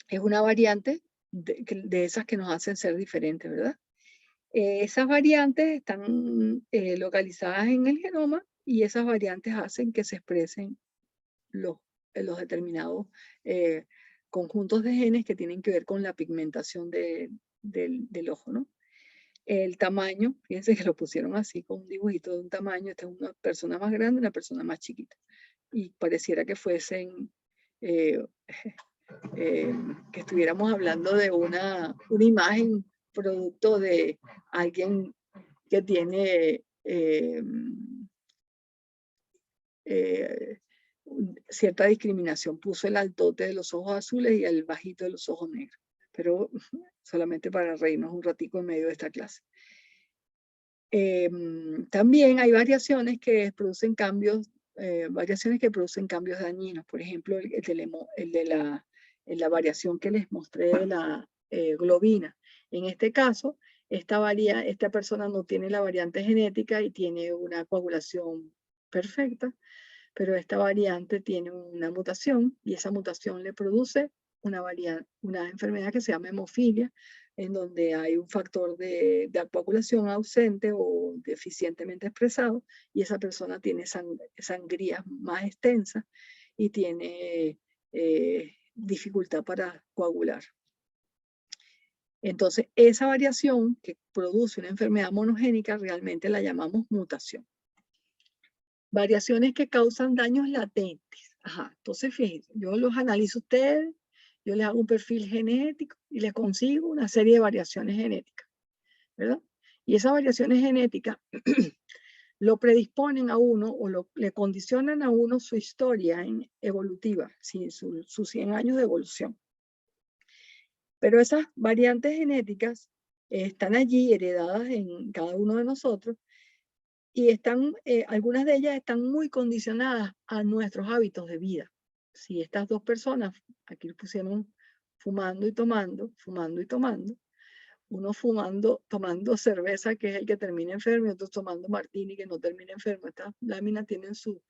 Es una variante de esas que nos hacen ser diferentes, ¿verdad? Esas variantes están localizadas en el genoma y esas variantes hacen que se expresen los determinados conjuntos de genes que tienen que ver con la pigmentación del ojo, ¿no? El tamaño, fíjense que lo pusieron así con un dibujito de un tamaño. Esta es una persona más grande, una persona más chiquita. Y pareciera que fuesen, que estuviéramos hablando de una imagen producto de alguien que tiene cierta discriminación. Puso el altote de los ojos azules y el bajito de los ojos negros. Pero solamente para reírnos un ratico en medio de esta clase. También hay variaciones que producen cambios, dañinos. Por ejemplo, la variación que les mostré de la globina. En este caso, esta persona no tiene la variante genética y tiene una coagulación perfecta, pero esta variante tiene una mutación y esa mutación le produce una enfermedad que se llama hemofilia, en donde hay un factor de coagulación ausente o deficientemente expresado, y esa persona tiene sangrías más extensas y tiene dificultad para coagular. Entonces, esa variación que produce una enfermedad monogénica realmente la llamamos mutación. Variaciones que causan daños latentes. Ajá, entonces fíjense, yo los analizo a ustedes, yo les hago un perfil genético y les consigo una serie de variaciones genéticas, ¿verdad? Y esas variaciones genéticas lo predisponen a uno o le condicionan a uno su historia evolutiva, sus 100 años de evolución. Pero esas variantes genéticas están allí heredadas en cada uno de nosotros y algunas de ellas están muy condicionadas a nuestros hábitos de vida. Si estas dos personas, aquí pusieron fumando y tomando, uno tomando cerveza, que es el que termina enfermo, y otros tomando martini, que no termina enfermo. Estas láminas tienen sus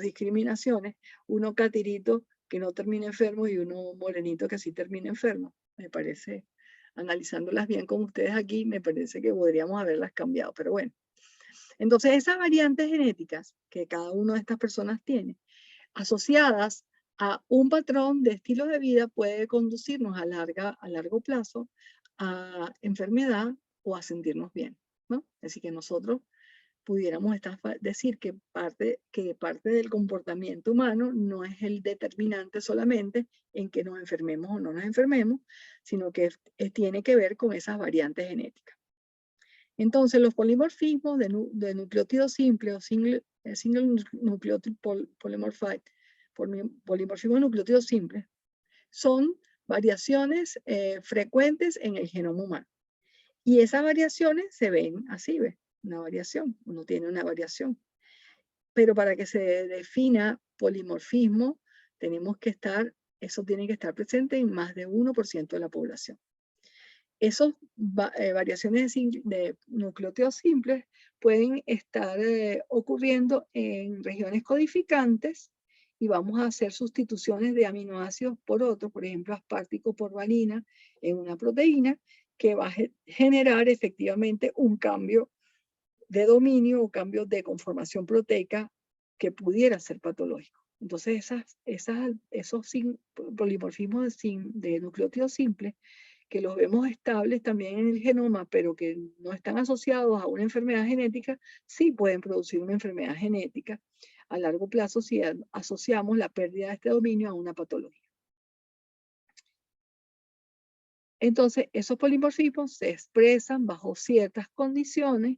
discriminaciones. Uno catirito, que no termina enfermo, y uno morenito, que sí termina enfermo. Me parece, analizándolas bien con ustedes aquí, me parece que podríamos haberlas cambiado, pero bueno. Entonces, esas variantes genéticas que cada una de estas personas tiene, asociadas a un patrón de estilo de vida, puede conducirnos a largo plazo a enfermedad o a sentirnos bien, ¿no? Así que nosotros pudiéramos decir que parte del comportamiento humano no es el determinante solamente en que nos enfermemos o no nos enfermemos, sino que tiene que ver con esas variantes genéticas. Entonces, los polimorfismos de nucleótidos simples o single nucleotide polymorphic, polimorfismos de nucleótidos simples, son variaciones frecuentes en el genoma humano. Y esas variaciones se ven así, ¿ves? Una variación, uno tiene una variación. Pero para que se defina polimorfismo, eso tiene que estar presente en más de 1% de la población. Esas variaciones de nucleótidos simples pueden estar ocurriendo en regiones codificantes y vamos a hacer sustituciones de aminoácidos por otros, por ejemplo, aspartico por valina en una proteína que va a generar efectivamente un cambio de dominio o cambio de conformación proteica que pudiera ser patológico. Entonces, esos polimorfismos de nucleótidos simples, que los vemos estables también en el genoma, pero que no están asociados a una enfermedad genética, sí pueden producir una enfermedad genética a largo plazo si asociamos la pérdida de este dominio a una patología. Entonces, esos polimorfismos se expresan bajo ciertas condiciones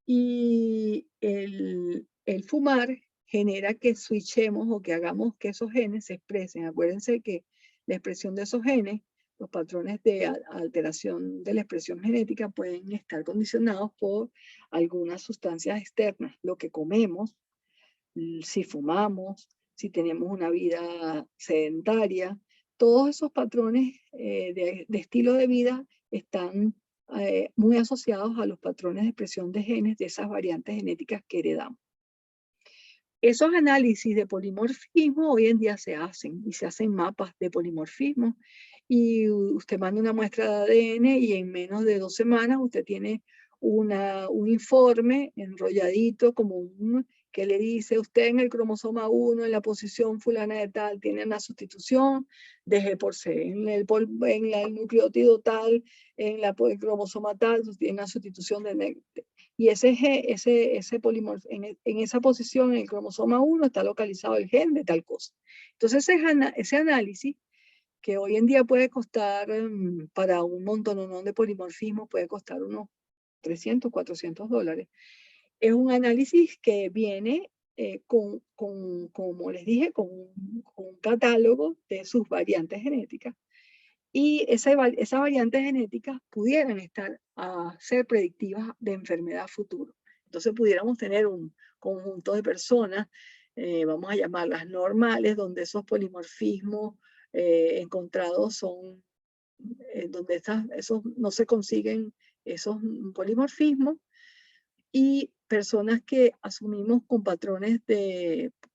y el fumar genera que switchemos o que hagamos que esos genes se expresen. Acuérdense que la expresión de esos genes, los patrones de alteración de la expresión genética pueden estar condicionados por algunas sustancias externas, lo que comemos, si fumamos, si tenemos una vida sedentaria. Todos esos patrones de estilo de vida están muy asociados a los patrones de expresión de genes de esas variantes genéticas que heredamos. Esos análisis de polimorfismo hoy en día se hacen y se hacen mapas de polimorfismo y usted manda una muestra de ADN y en menos de 2 semanas usted tiene un informe enrolladito como que le dice, usted en el cromosoma 1, en la posición fulana de tal, tiene una sustitución de G por C. En el nucleótido tal, en el cromosoma tal, tiene una sustitución de N. Y ese G, ese polimorfismo, en esa posición, en el cromosoma 1, está localizado el gen de tal cosa. Entonces, ese análisis, que hoy en día puede costar, para un montón de polimorfismos, puede costar unos $300, $400. Es un análisis que viene como les dije, con un catálogo de sus variantes genéticas. Y esas variantes genéticas pudieran ser predictivas de enfermedad futuro. Entonces pudiéramos tener un conjunto de personas, vamos a llamarlas normales, donde esos polimorfismos encontrados son, donde esos no se consiguen esos polimorfismos, y personas que asumimos con patrones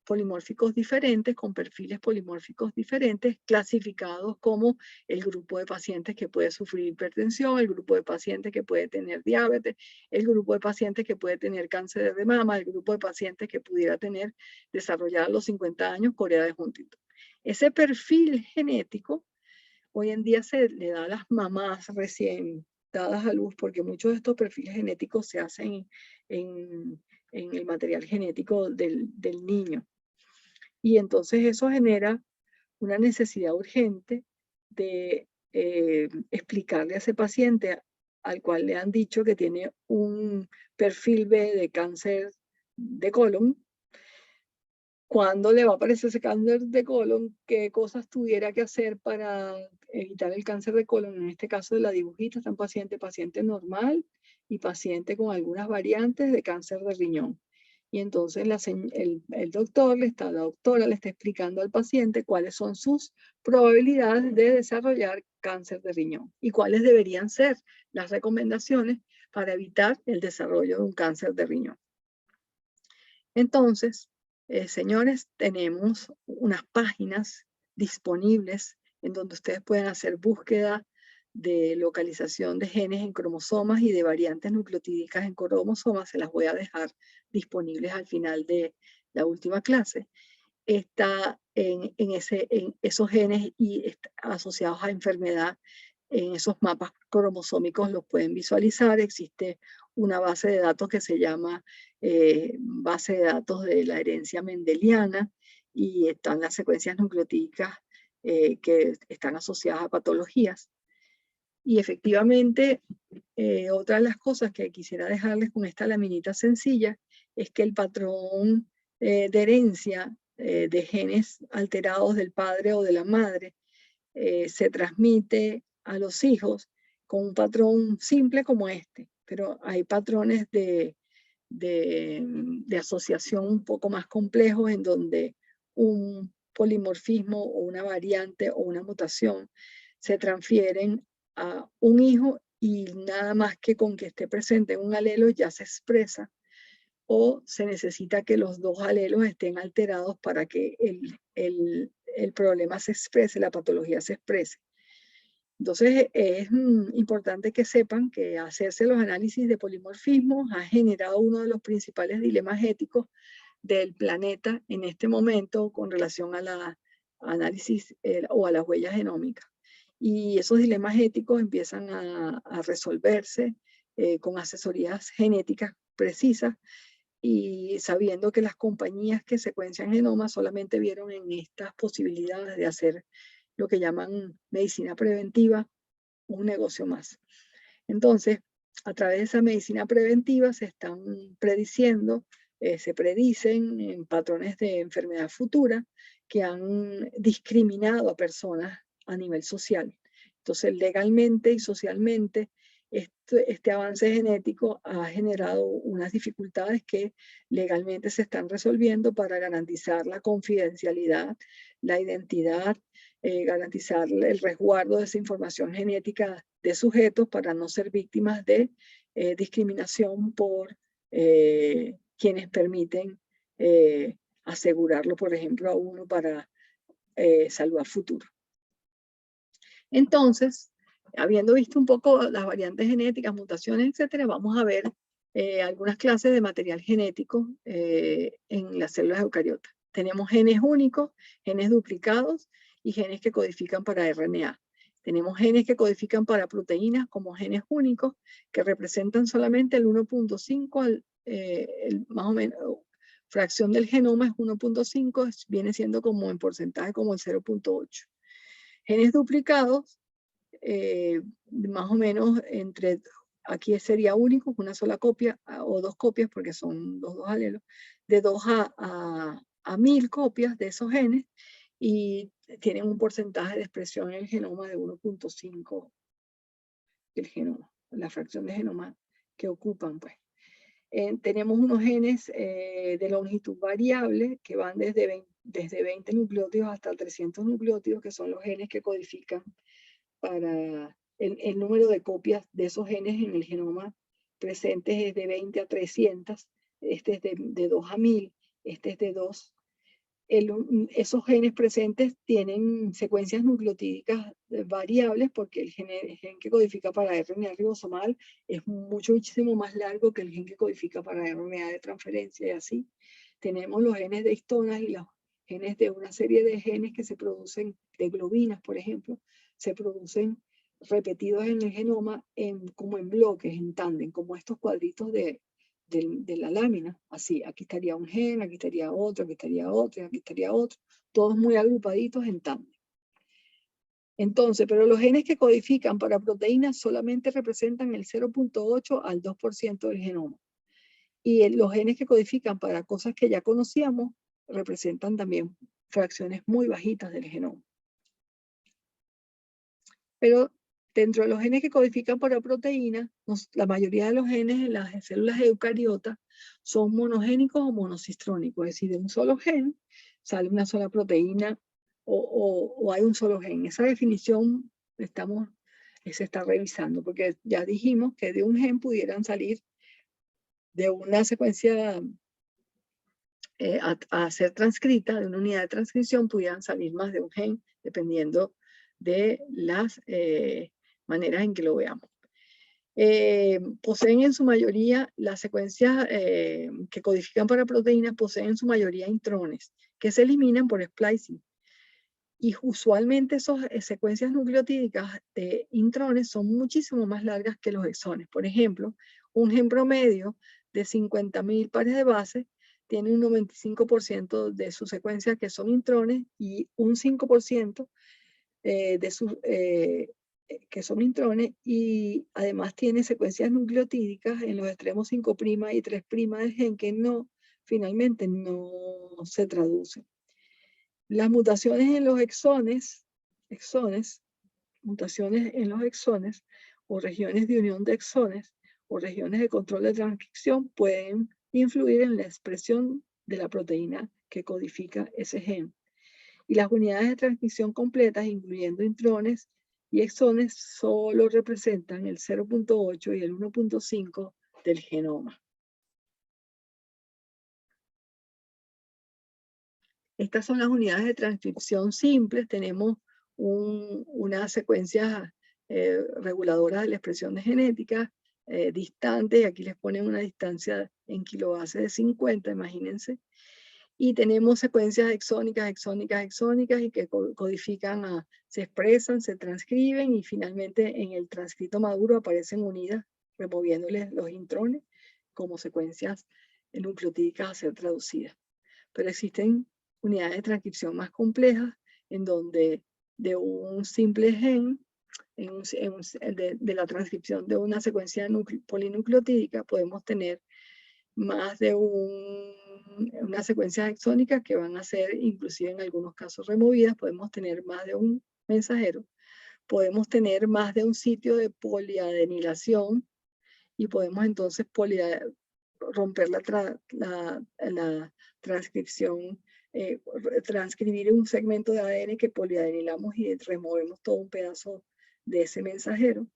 polimórficos diferentes, con perfiles polimórficos diferentes, clasificados como el grupo de pacientes que puede sufrir hipertensión, el grupo de pacientes que puede tener diabetes, el grupo de pacientes que puede tener cáncer de mama, el grupo de pacientes que pudiera desarrollar a los 50 años corea de Huntington. Ese perfil genético hoy en día se le da a las mamás recién dadas a luz, porque muchos de estos perfiles genéticos se hacen en el material genético del niño. Y entonces eso genera una necesidad urgente de explicarle a ese paciente al cual le han dicho que tiene un perfil B de cáncer de colon, cuándo le va a aparecer ese cáncer de colon, qué cosas tuviera que hacer para evitar el cáncer de colon. En este caso de la dibujita están paciente normal y paciente con algunas variantes de cáncer de riñón. Y entonces el doctor, la doctora le está explicando al paciente cuáles son sus probabilidades de desarrollar cáncer de riñón y cuáles deberían ser las recomendaciones para evitar el desarrollo de un cáncer de riñón. Entonces, señores, tenemos unas páginas disponibles en donde ustedes pueden hacer búsqueda de localización de genes en cromosomas y de variantes nucleotídicas en cromosomas. Se las voy a dejar disponibles al final de la última clase. Está en esos genes y asociados a enfermedad, en esos mapas cromosómicos los pueden visualizar. Existe una base de datos que se llama base de datos de la herencia mendeliana, y están las secuencias nucleotídicas que están asociadas a patologías. Y efectivamente, otra de las cosas que quisiera dejarles con esta laminita sencilla es que el patrón de herencia de genes alterados del padre o de la madre se transmite a los hijos con un patrón simple como este, pero hay patrones de asociación un poco más complejos, en donde un polimorfismo o una variante o una mutación se transfieren a un hijo, y nada más que con que esté presente un alelo ya se expresa, o se necesita que los dos alelos estén alterados para que el problema se exprese, la patología se exprese. Entonces es importante que sepan que hacerse los análisis de polimorfismo ha generado uno de los principales dilemas éticos del planeta en este momento con relación a la análisis o a las huellas genómicas. Y esos dilemas éticos empiezan a resolverse con asesorías genéticas precisas, y sabiendo que las compañías que secuencian genomas solamente vieron en estas posibilidades de hacer lo que llaman medicina preventiva un negocio más. Entonces, a través de esa medicina preventiva se están prediciendo, se predicen patrones de enfermedad futura que han discriminado a personas a nivel social. Entonces, legalmente y socialmente, este avance genético ha generado unas dificultades que legalmente se están resolviendo para garantizar la confidencialidad, la identidad, garantizar el resguardo de esa información genética de sujetos para no ser víctimas de discriminación por quienes permiten asegurarlo, por ejemplo, a uno para salvar futuro. Entonces, habiendo visto un poco las variantes genéticas, mutaciones, etcétera, vamos a ver algunas clases de material genético en las células eucariotas. Tenemos genes únicos, genes duplicados y genes que codifican para RNA. Tenemos genes que codifican para proteínas como genes únicos que representan solamente el 1.5, más o menos, fracción del genoma es 1.5, viene siendo como en porcentaje como el 0.8. Genes duplicados, más o menos entre, aquí sería único, una sola copia o dos copias porque son dos alelos, de 2 a 1000 copias de esos genes y tienen un porcentaje de expresión en el genoma de 1.5 del genoma, la fracción de genoma que ocupan, pues. Tenemos unos genes de longitud variable que van desde 20 nucleótidos hasta 300 nucleótidos, que son los genes que codifican para el número de copias de esos genes en el genoma presentes es de 20 a 300, este es de 2 a 1000, este es de 2. Esos genes presentes tienen secuencias nucleotídicas variables porque el gen que codifica para RNA ribosomal es muchísimo más largo que el gen que codifica para RNA de transferencia y así. Tenemos los genes de histonas y los genes de una serie de genes que se producen, de globinas, por ejemplo, se producen repetidos en el genoma como en bloques, en tándem, como estos cuadritos de la lámina, así, aquí estaría un gen, aquí estaría otro, aquí estaría otro, aquí estaría otro, todos muy agrupaditos en tándem. Entonces, pero los genes que codifican para proteínas solamente representan el 0.8 al 2% del genoma. Y los genes que codifican para cosas que ya conocíamos representan también fracciones muy bajitas del genoma. Pero dentro de los genes que codifican para proteínas, la mayoría de los genes en las células eucariotas son monogénicos o monocistrónicos, es decir, de un solo gen sale una sola proteína o hay un solo gen. Esa definición se está revisando, porque ya dijimos que de un gen pudieran salir de una secuencia a ser transcrita, de una unidad de transcripción, pudieran salir más de un gen, dependiendo de las maneras en que lo veamos. Poseen en su mayoría, las secuencias que codifican para proteínas, poseen en su mayoría intrones, que se eliminan por splicing. Y usualmente esas secuencias nucleotídicas de intrones son muchísimo más largas que los exones. Por ejemplo, un gen promedio de 50.000 pares de bases tiene un 95% de sus secuencias que son intrones y un 5% de sus que son intrones, y además tiene secuencias nucleotídicas en los extremos 5' y 3' del gen que finalmente no se traducen. Las mutaciones en los exones, mutaciones en los exones o regiones de unión de exones o regiones de control de transcripción pueden influir en la expresión de la proteína que codifica ese gen. Y las unidades de transcripción completas, incluyendo intrones y exones, solo representan el 0.8 y el 1.5 del genoma. Estas son las unidades de transcripción simples. Tenemos unas secuencias reguladoras de la expresión de genética distantes. Aquí les ponen una distancia en kilobase de 50, imagínense. Y tenemos secuencias exónicas y que codifican, se expresan, se transcriben y finalmente en el transcrito maduro aparecen unidas, removiéndoles los intrones como secuencias nucleotídicas a ser traducidas. Pero existen unidades de transcripción más complejas en donde de un simple gen, de la transcripción de una secuencia polinucleotídica podemos tener más de una secuencia exónica que van a ser inclusive en algunos casos removidas. Podemos tener más de un mensajero, podemos tener más de un sitio de poliadenilación y podemos entonces romper la transcripción, transcribir un segmento de ADN que poliadenilamos y removemos todo un pedazo de ese mensajero,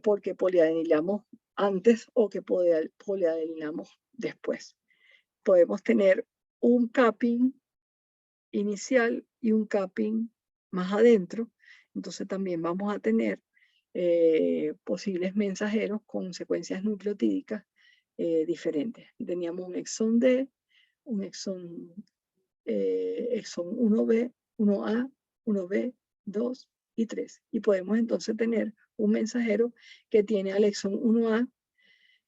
porque poliadenilamos antes o que poliadenilamos después. Podemos tener un capping inicial y un capping más adentro, entonces también vamos a tener posibles mensajeros con secuencias nucleotídicas diferentes. Teníamos un exón D, un exón 1B, 1A, 1B, 2 y 3. Y podemos entonces tener un mensajero que tiene al exón 1A,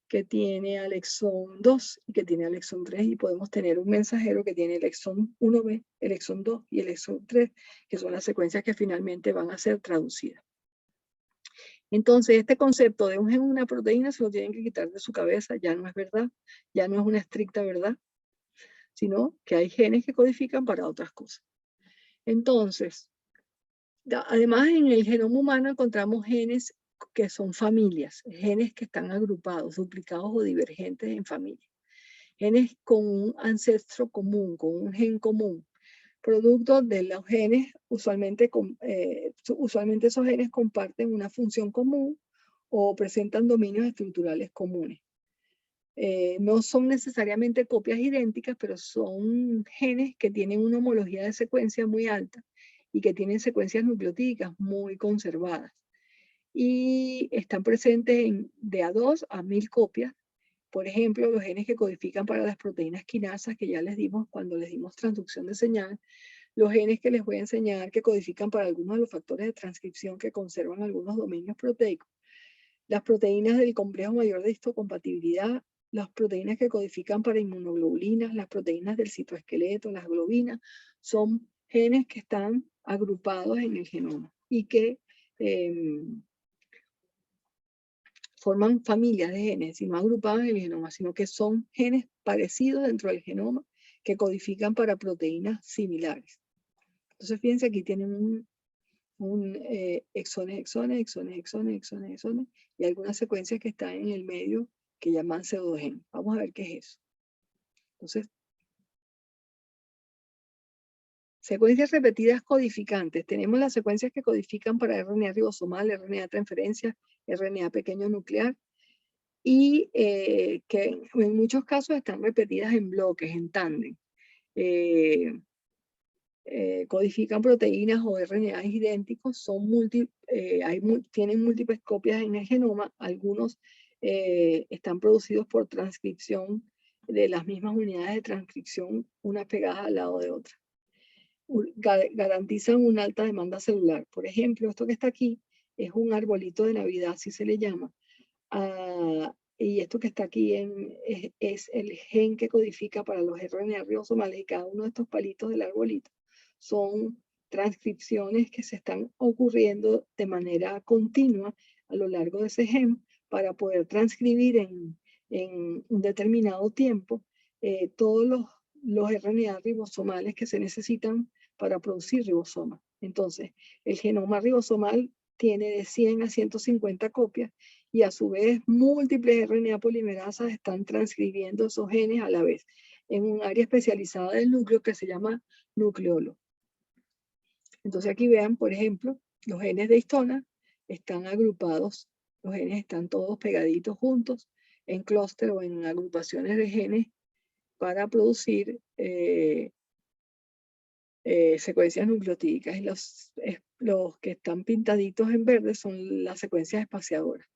que tiene al exón 2 y que tiene al exón 3, y podemos tener un mensajero que tiene el exón 1B, el exón 2 y el exón 3, que son las secuencias que finalmente van a ser traducidas. Entonces, este concepto de un gen, una proteína, se lo tienen que quitar de su cabeza. Ya no es verdad, ya no es una estricta verdad, sino que hay genes que codifican para otras cosas. Entonces, además en el genoma humano encontramos genes que son familias, genes que están agrupados, duplicados o divergentes en familias. Genes con un ancestro común, con un gen común, producto de los genes, usualmente esos genes comparten una función común o presentan dominios estructurales comunes. No son necesariamente copias idénticas, pero son genes que tienen una homología de secuencia muy alta y que tienen secuencias nucleotídicas muy conservadas. Y están presentes de a 2 a 1000 copias. Por ejemplo, los genes que codifican para las proteínas quinasas, que ya les dimos cuando les dimos transducción de señal, los genes que les voy a enseñar que codifican para algunos de los factores de transcripción que conservan algunos dominios proteicos, las proteínas del complejo mayor de histocompatibilidad, las proteínas que codifican para inmunoglobulinas, las proteínas del citoesqueleto, las globinas, son genes que están agrupados en el genoma y que forman familias de genes, y no agrupados en el genoma, sino que son genes parecidos dentro del genoma que codifican para proteínas similares. Entonces, fíjense, aquí tienen exones, y algunas secuencias que están en el medio que llaman pseudogen. Vamos a ver qué es eso. Entonces, secuencias repetidas codificantes. Tenemos las secuencias que codifican para RNA ribosomal, RNA transferencia, RNA pequeño nuclear, y que en muchos casos están repetidas en bloques, en tándem. Codifican proteínas o RNAs idénticos, tienen múltiples copias en el genoma, algunos están producidos por transcripción de las mismas unidades de transcripción, unas pegadas al lado de otras. Garantizan una alta demanda celular. Por ejemplo, esto que está aquí es un arbolito de Navidad, así se le llama. Y esto que está aquí es el gen que codifica para los RNA ribosomales, y cada uno de estos palitos del arbolito son transcripciones que se están ocurriendo de manera continua a lo largo de ese gen para poder transcribir en un determinado tiempo todos los RNA ribosomales que se necesitan para producir ribosomas. Entonces, el genoma ribosomal tiene de 100 a 150 copias, y a su vez múltiples RNA polimerasas están transcribiendo esos genes a la vez en un área especializada del núcleo que se llama nucleolo. Entonces aquí vean, por ejemplo, los genes de histona están agrupados, los genes están todos pegaditos juntos en clúster o en agrupaciones de genes para producir secuencias nucleotídicas, y los que están pintaditos en verde son las secuencias espaciadoras.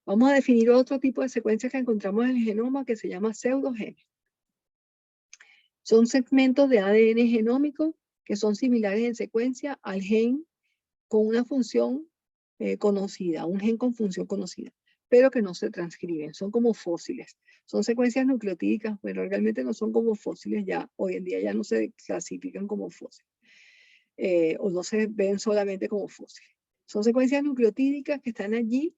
Vamos a definir otro tipo de secuencias que encontramos en el genoma que se llama pseudogenes. Son segmentos de ADN genómico que son similares en secuencia al gen con una función conocida, un gen con función conocida, pero que no se transcriben, son como fósiles. Son secuencias nucleotídicas, pero realmente no son como fósiles ya. Hoy en día ya no se clasifican como fósiles, o no se ven solamente como fósiles. Son secuencias nucleotídicas que están allí,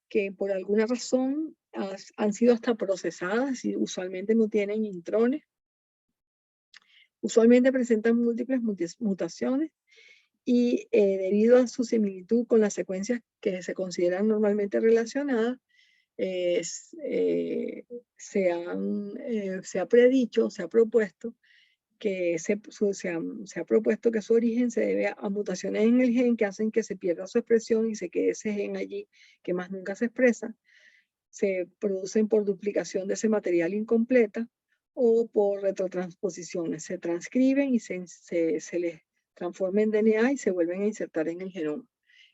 que por alguna razón han sido hasta procesadas y usualmente no tienen intrones. Usualmente presentan múltiples mutaciones, y debido a su similitud con las secuencias que se consideran normalmente relacionadas, se ha predicho, se ha propuesto que se ha propuesto que su origen se debe a mutaciones en el gen que hacen que se pierda su expresión y se quede ese gen allí que más nunca se expresa. Se producen por duplicación de ese material incompleta o por retrotransposiciones. Se transcriben y se les transforma en DNA y se vuelven a insertar en el genoma.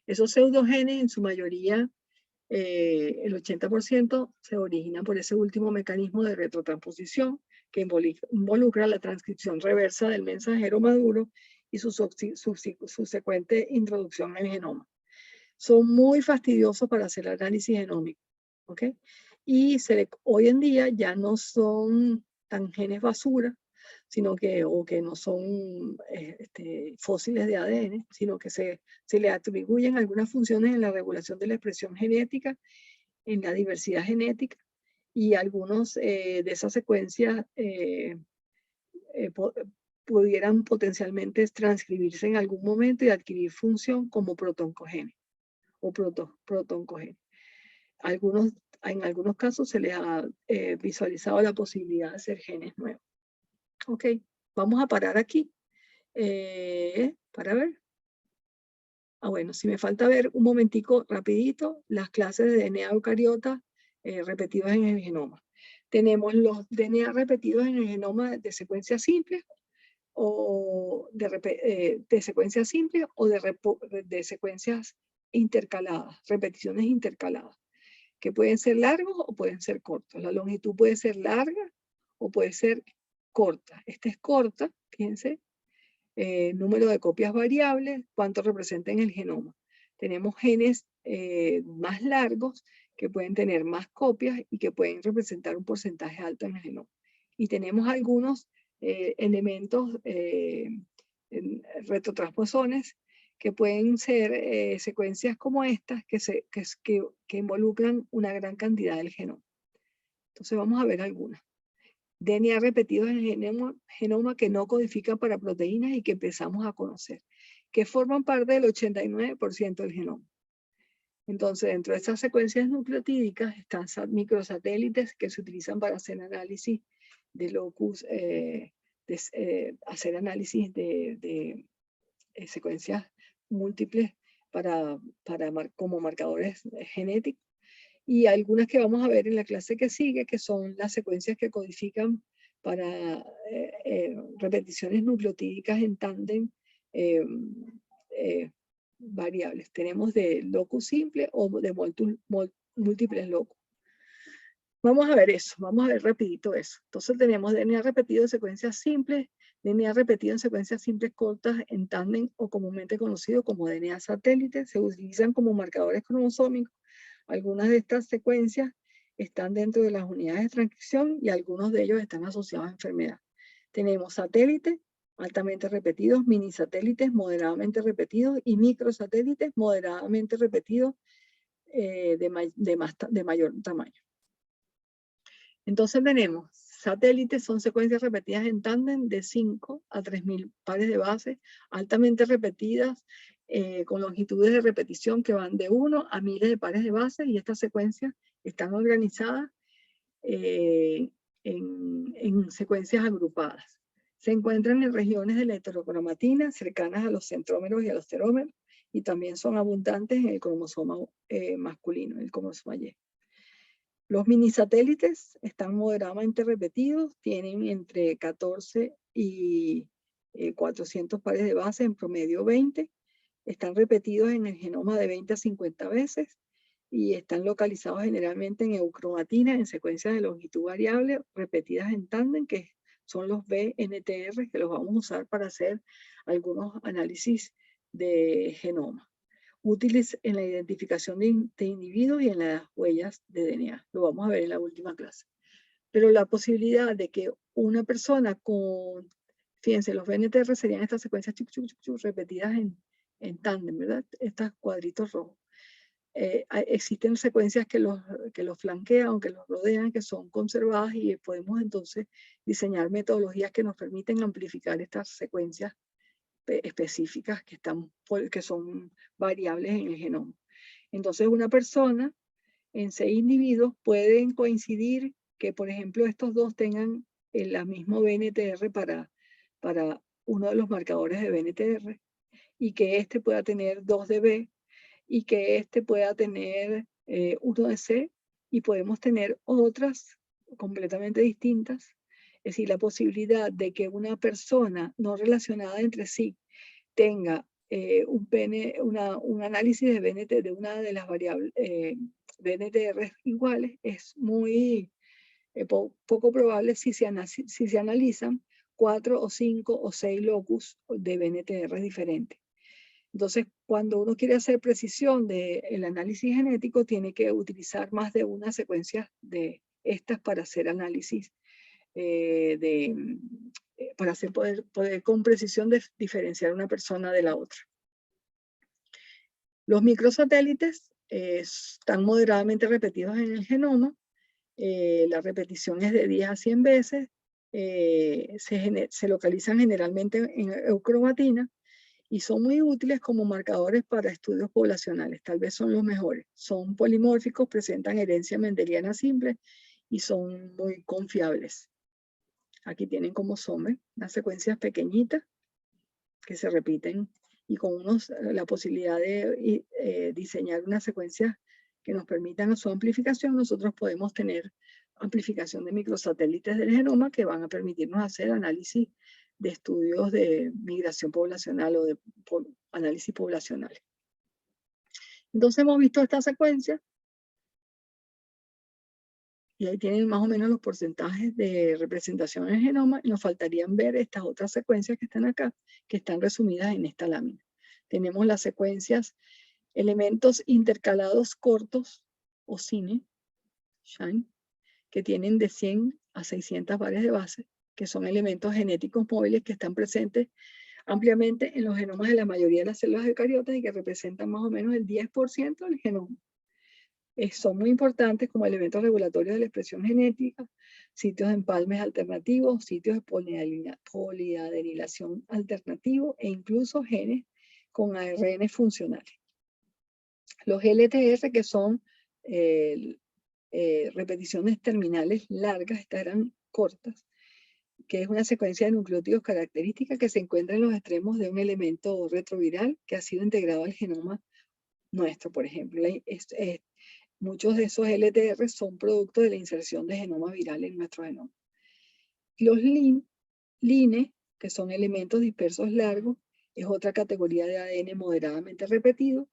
Esos pseudogenes en su mayoría el 80% se origina por ese último mecanismo de retrotransposición que involucra la transcripción reversa del mensajero maduro y su subsecuente introducción en el genoma. Son muy fastidiosos para hacer análisis genómico, ¿ok? Y hoy en día ya no son tan genes basura, sino que, o que no son fósiles de ADN, sino que se le atribuyen algunas funciones en la regulación de la expresión genética, en la diversidad genética, y algunos de esas secuencias pudieran potencialmente transcribirse en algún momento y adquirir función como protoncogene o protoncogene. En algunos casos se les ha visualizado la posibilidad de hacer genes nuevos. Ok, vamos a parar aquí para ver. Bueno, si me falta ver un momentico rapidito las clases de DNA eucariota repetidos en el genoma. Tenemos los DNA repetidos en el genoma de secuencias simples o de secuencias simples o de secuencias intercaladas, repeticiones intercaladas, que pueden ser largos o pueden ser cortos. La longitud puede ser larga o puede ser corta. Esta es corta, fíjense, número de copias variables, cuánto representa en el genoma. Tenemos genes más largos que pueden tener más copias y que pueden representar un porcentaje alto en el genoma. Y tenemos algunos elementos retrotransposones que pueden ser secuencias como estas que involucran una gran cantidad del genoma. Entonces vamos a ver algunas. DNA repetidos en el genoma que no codifican para proteínas y que empezamos a conocer, que forman parte del 89% del genoma. Entonces, dentro de estas secuencias nucleotídicas están microsatélites que se utilizan para hacer análisis de locus, hacer análisis de secuencias múltiples como marcadores genéticos. Y algunas que vamos a ver en la clase que sigue, que son las secuencias que codifican para repeticiones nucleotídicas en tándem variables. Tenemos de locus simple o de múltiples locus. Vamos a ver eso, vamos a ver rapidito eso. Entonces tenemos DNA repetido en secuencias simples, DNA repetido en secuencias simples cortas en tándem o comúnmente conocido como DNA satélite. Se utilizan como marcadores cromosómicos. Algunas de estas secuencias están dentro de las unidades de transcripción y algunos de ellos están asociados a enfermedad. Tenemos satélites altamente repetidos, mini satélites moderadamente repetidos y microsatélites moderadamente repetidos de mayor tamaño. Entonces tenemos satélites, son secuencias repetidas en tándem de 5 a 3000 pares de bases, altamente repetidas, con longitudes de repetición que van de 1 a miles de pares de bases, y estas secuencias están organizadas en secuencias agrupadas. Se encuentran en regiones de la heterocromatina cercanas a los centrómeros y a los terómeros, y también son abundantes en el cromosoma masculino, el cromosoma Y. Los minisatélites están moderadamente repetidos, tienen entre 14 y 400 pares de base, en promedio 20. Están repetidos en el genoma de 20 a 50 veces y están localizados generalmente en eucromatina, en secuencias de longitud variable, repetidas en tándem, que son los BNTR, que los vamos a usar para hacer algunos análisis de genoma, útiles en la identificación de individuos y en las huellas de DNA. Lo vamos a ver en la última clase. Pero la posibilidad de que una persona con, fíjense, los BNTR serían estas secuencias repetidas en tándem, ¿verdad? Estos cuadritos rojos. Existen secuencias que los flanquean o que los rodean, que son conservadas, y podemos entonces diseñar metodologías que nos permiten amplificar estas secuencias específicas que son variables en el genoma. Entonces una persona en 6 individuos pueden coincidir que, por ejemplo, estos dos tengan el mismo BNTR para uno de los marcadores de BNTR, y que este pueda tener 2 de B, y que este pueda tener 1 de C, y podemos tener otras completamente distintas. Es decir, la posibilidad de que una persona no relacionada entre sí tenga un análisis de BNT de una de las variables, BNTR iguales, es muy poco probable si se analizan 4 o 5 o 6 locus de BNTR diferentes. Entonces, cuando uno quiere hacer precisión del análisis genético, tiene que utilizar más de una secuencia de estas para hacer análisis, para poder con precisión diferenciar una persona de la otra. Los microsatélites están moderadamente repetidos en el genoma. La repetición es de 10 a 100 veces. Se localizan generalmente en eucromatina y son muy útiles como marcadores para estudios poblacionales. Tal vez son los mejores. Son polimórficos, presentan herencia mendeliana simple y son muy confiables. Aquí tienen como son unas secuencias pequeñitas que se repiten y con la posibilidad de diseñar unas secuencias que nos permitan su amplificación. Nosotros podemos tener amplificación de microsatélites del genoma que van a permitirnos hacer análisis de estudios de migración poblacional o de análisis poblacional. Entonces hemos visto esta secuencia y ahí tienen más o menos los porcentajes de representación en el genoma, y nos faltarían ver estas otras secuencias que están acá, que están resumidas en esta lámina. Tenemos las secuencias, elementos intercalados cortos, o SINE, que tienen de 100 a 600 pares de base, que son elementos genéticos móviles que están presentes ampliamente en los genomas de la mayoría de las células eucariotas y que representan más o menos el 10% del genoma. Son muy importantes como elementos regulatorios de la expresión genética, sitios de empalmes alternativos, sitios de poliadenilación alternativo e incluso genes con ARN funcionales. Los LTR, que son repeticiones terminales largas, estas eran cortas, que es una secuencia de nucleótidos característica que se encuentra en los extremos de un elemento retroviral que ha sido integrado al genoma nuestro, por ejemplo. Muchos de esos LTR son producto de la inserción de genoma viral en nuestro genoma. Los LINE, que son elementos dispersos largos, es otra categoría de ADN moderadamente repetido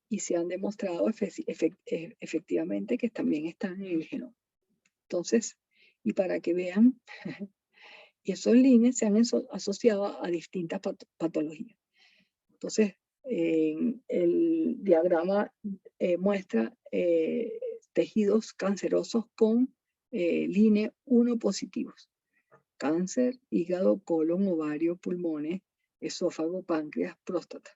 y se han demostrado efectivamente que también están en el genoma. Entonces, y para que vean, esos LINE se han asociado a distintas patologías. Entonces, el diagrama muestra tejidos cancerosos con LINE 1 positivos. Cáncer, hígado, colon, ovario, pulmones, esófago, páncreas, próstata.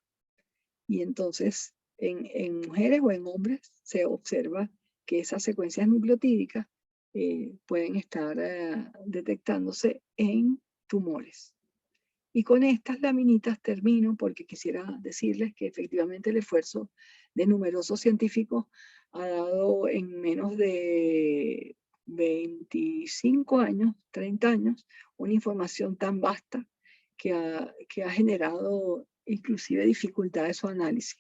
Y entonces, en mujeres o en hombres se observa que esas secuencias nucleotídicas pueden estar detectándose en tumores. Y con estas laminitas termino porque quisiera decirles que efectivamente el esfuerzo de numerosos científicos ha dado en menos de 25 años, 30 años, una información tan vasta que ha generado inclusive dificultades de su análisis.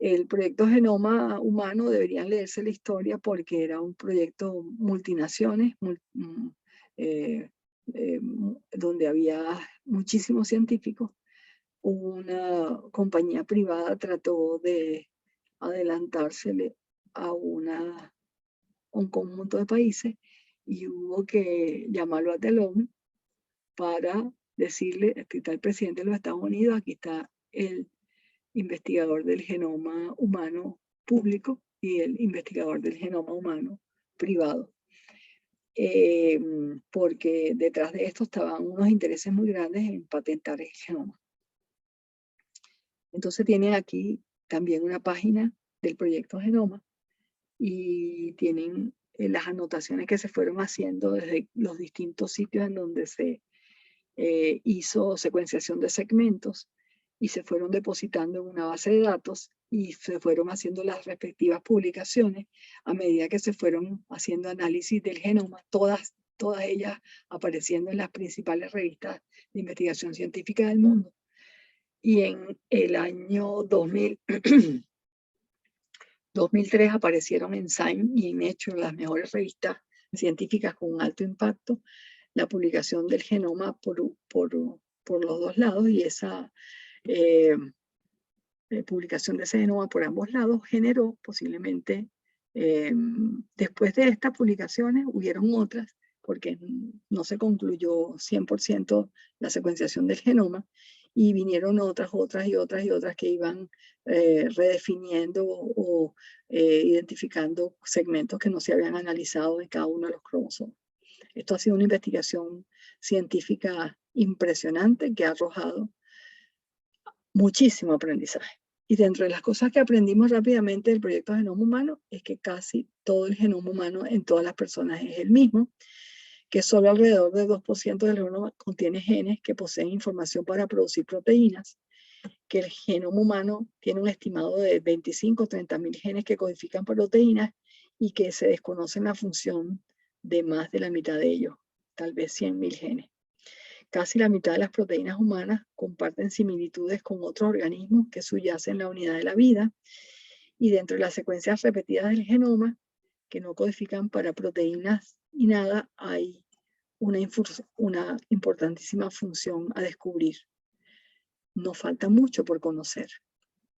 El proyecto Genoma Humano deberían leerse la historia porque era un proyecto multinaciones, donde había muchísimos científicos. Una compañía privada trató de adelantársele a un conjunto de países y hubo que llamarlo a telón para decirle, aquí está el presidente de los Estados Unidos, aquí está el investigador del genoma humano público y el investigador del genoma humano privado. Porque detrás de esto estaban unos intereses muy grandes en patentar el genoma. Entonces tienen aquí también una página del proyecto Genoma y tienen las anotaciones que se fueron haciendo desde los distintos sitios en donde se hizo secuenciación de segmentos y se fueron depositando en una base de datos y se fueron haciendo las respectivas publicaciones a medida que se fueron haciendo análisis del genoma, todas ellas apareciendo en las principales revistas de investigación científica del mundo. Y en el año 2003 aparecieron en Science y en Nature, las mejores revistas científicas con un alto impacto, la publicación del genoma por los dos lados, y esa publicación de ese genoma por ambos lados generó posiblemente Después de estas publicaciones hubieron otras, porque no se concluyó 100% la secuenciación del genoma, y vinieron otras que iban redefiniendo o identificando segmentos que no se habían analizado de cada uno de los cromosomas. Esto ha sido una investigación científica impresionante que ha arrojado muchísimo aprendizaje. Y dentro de las cosas que aprendimos rápidamente del proyecto Genoma Humano es que casi todo el genoma humano en todas las personas es el mismo, que solo alrededor del 2% del genoma contiene genes que poseen información para producir proteínas, que el genoma humano tiene un estimado de 25 o 30 mil genes que codifican proteínas y que se desconoce la función de más de la mitad de ellos, tal vez 100.000 genes. Casi la mitad de las proteínas humanas comparten similitudes con otros organismos que subyacen en la unidad de la vida, y dentro de las secuencias repetidas del genoma que no codifican para proteínas y nada, hay una importantísima función a descubrir. Nos falta mucho por conocer.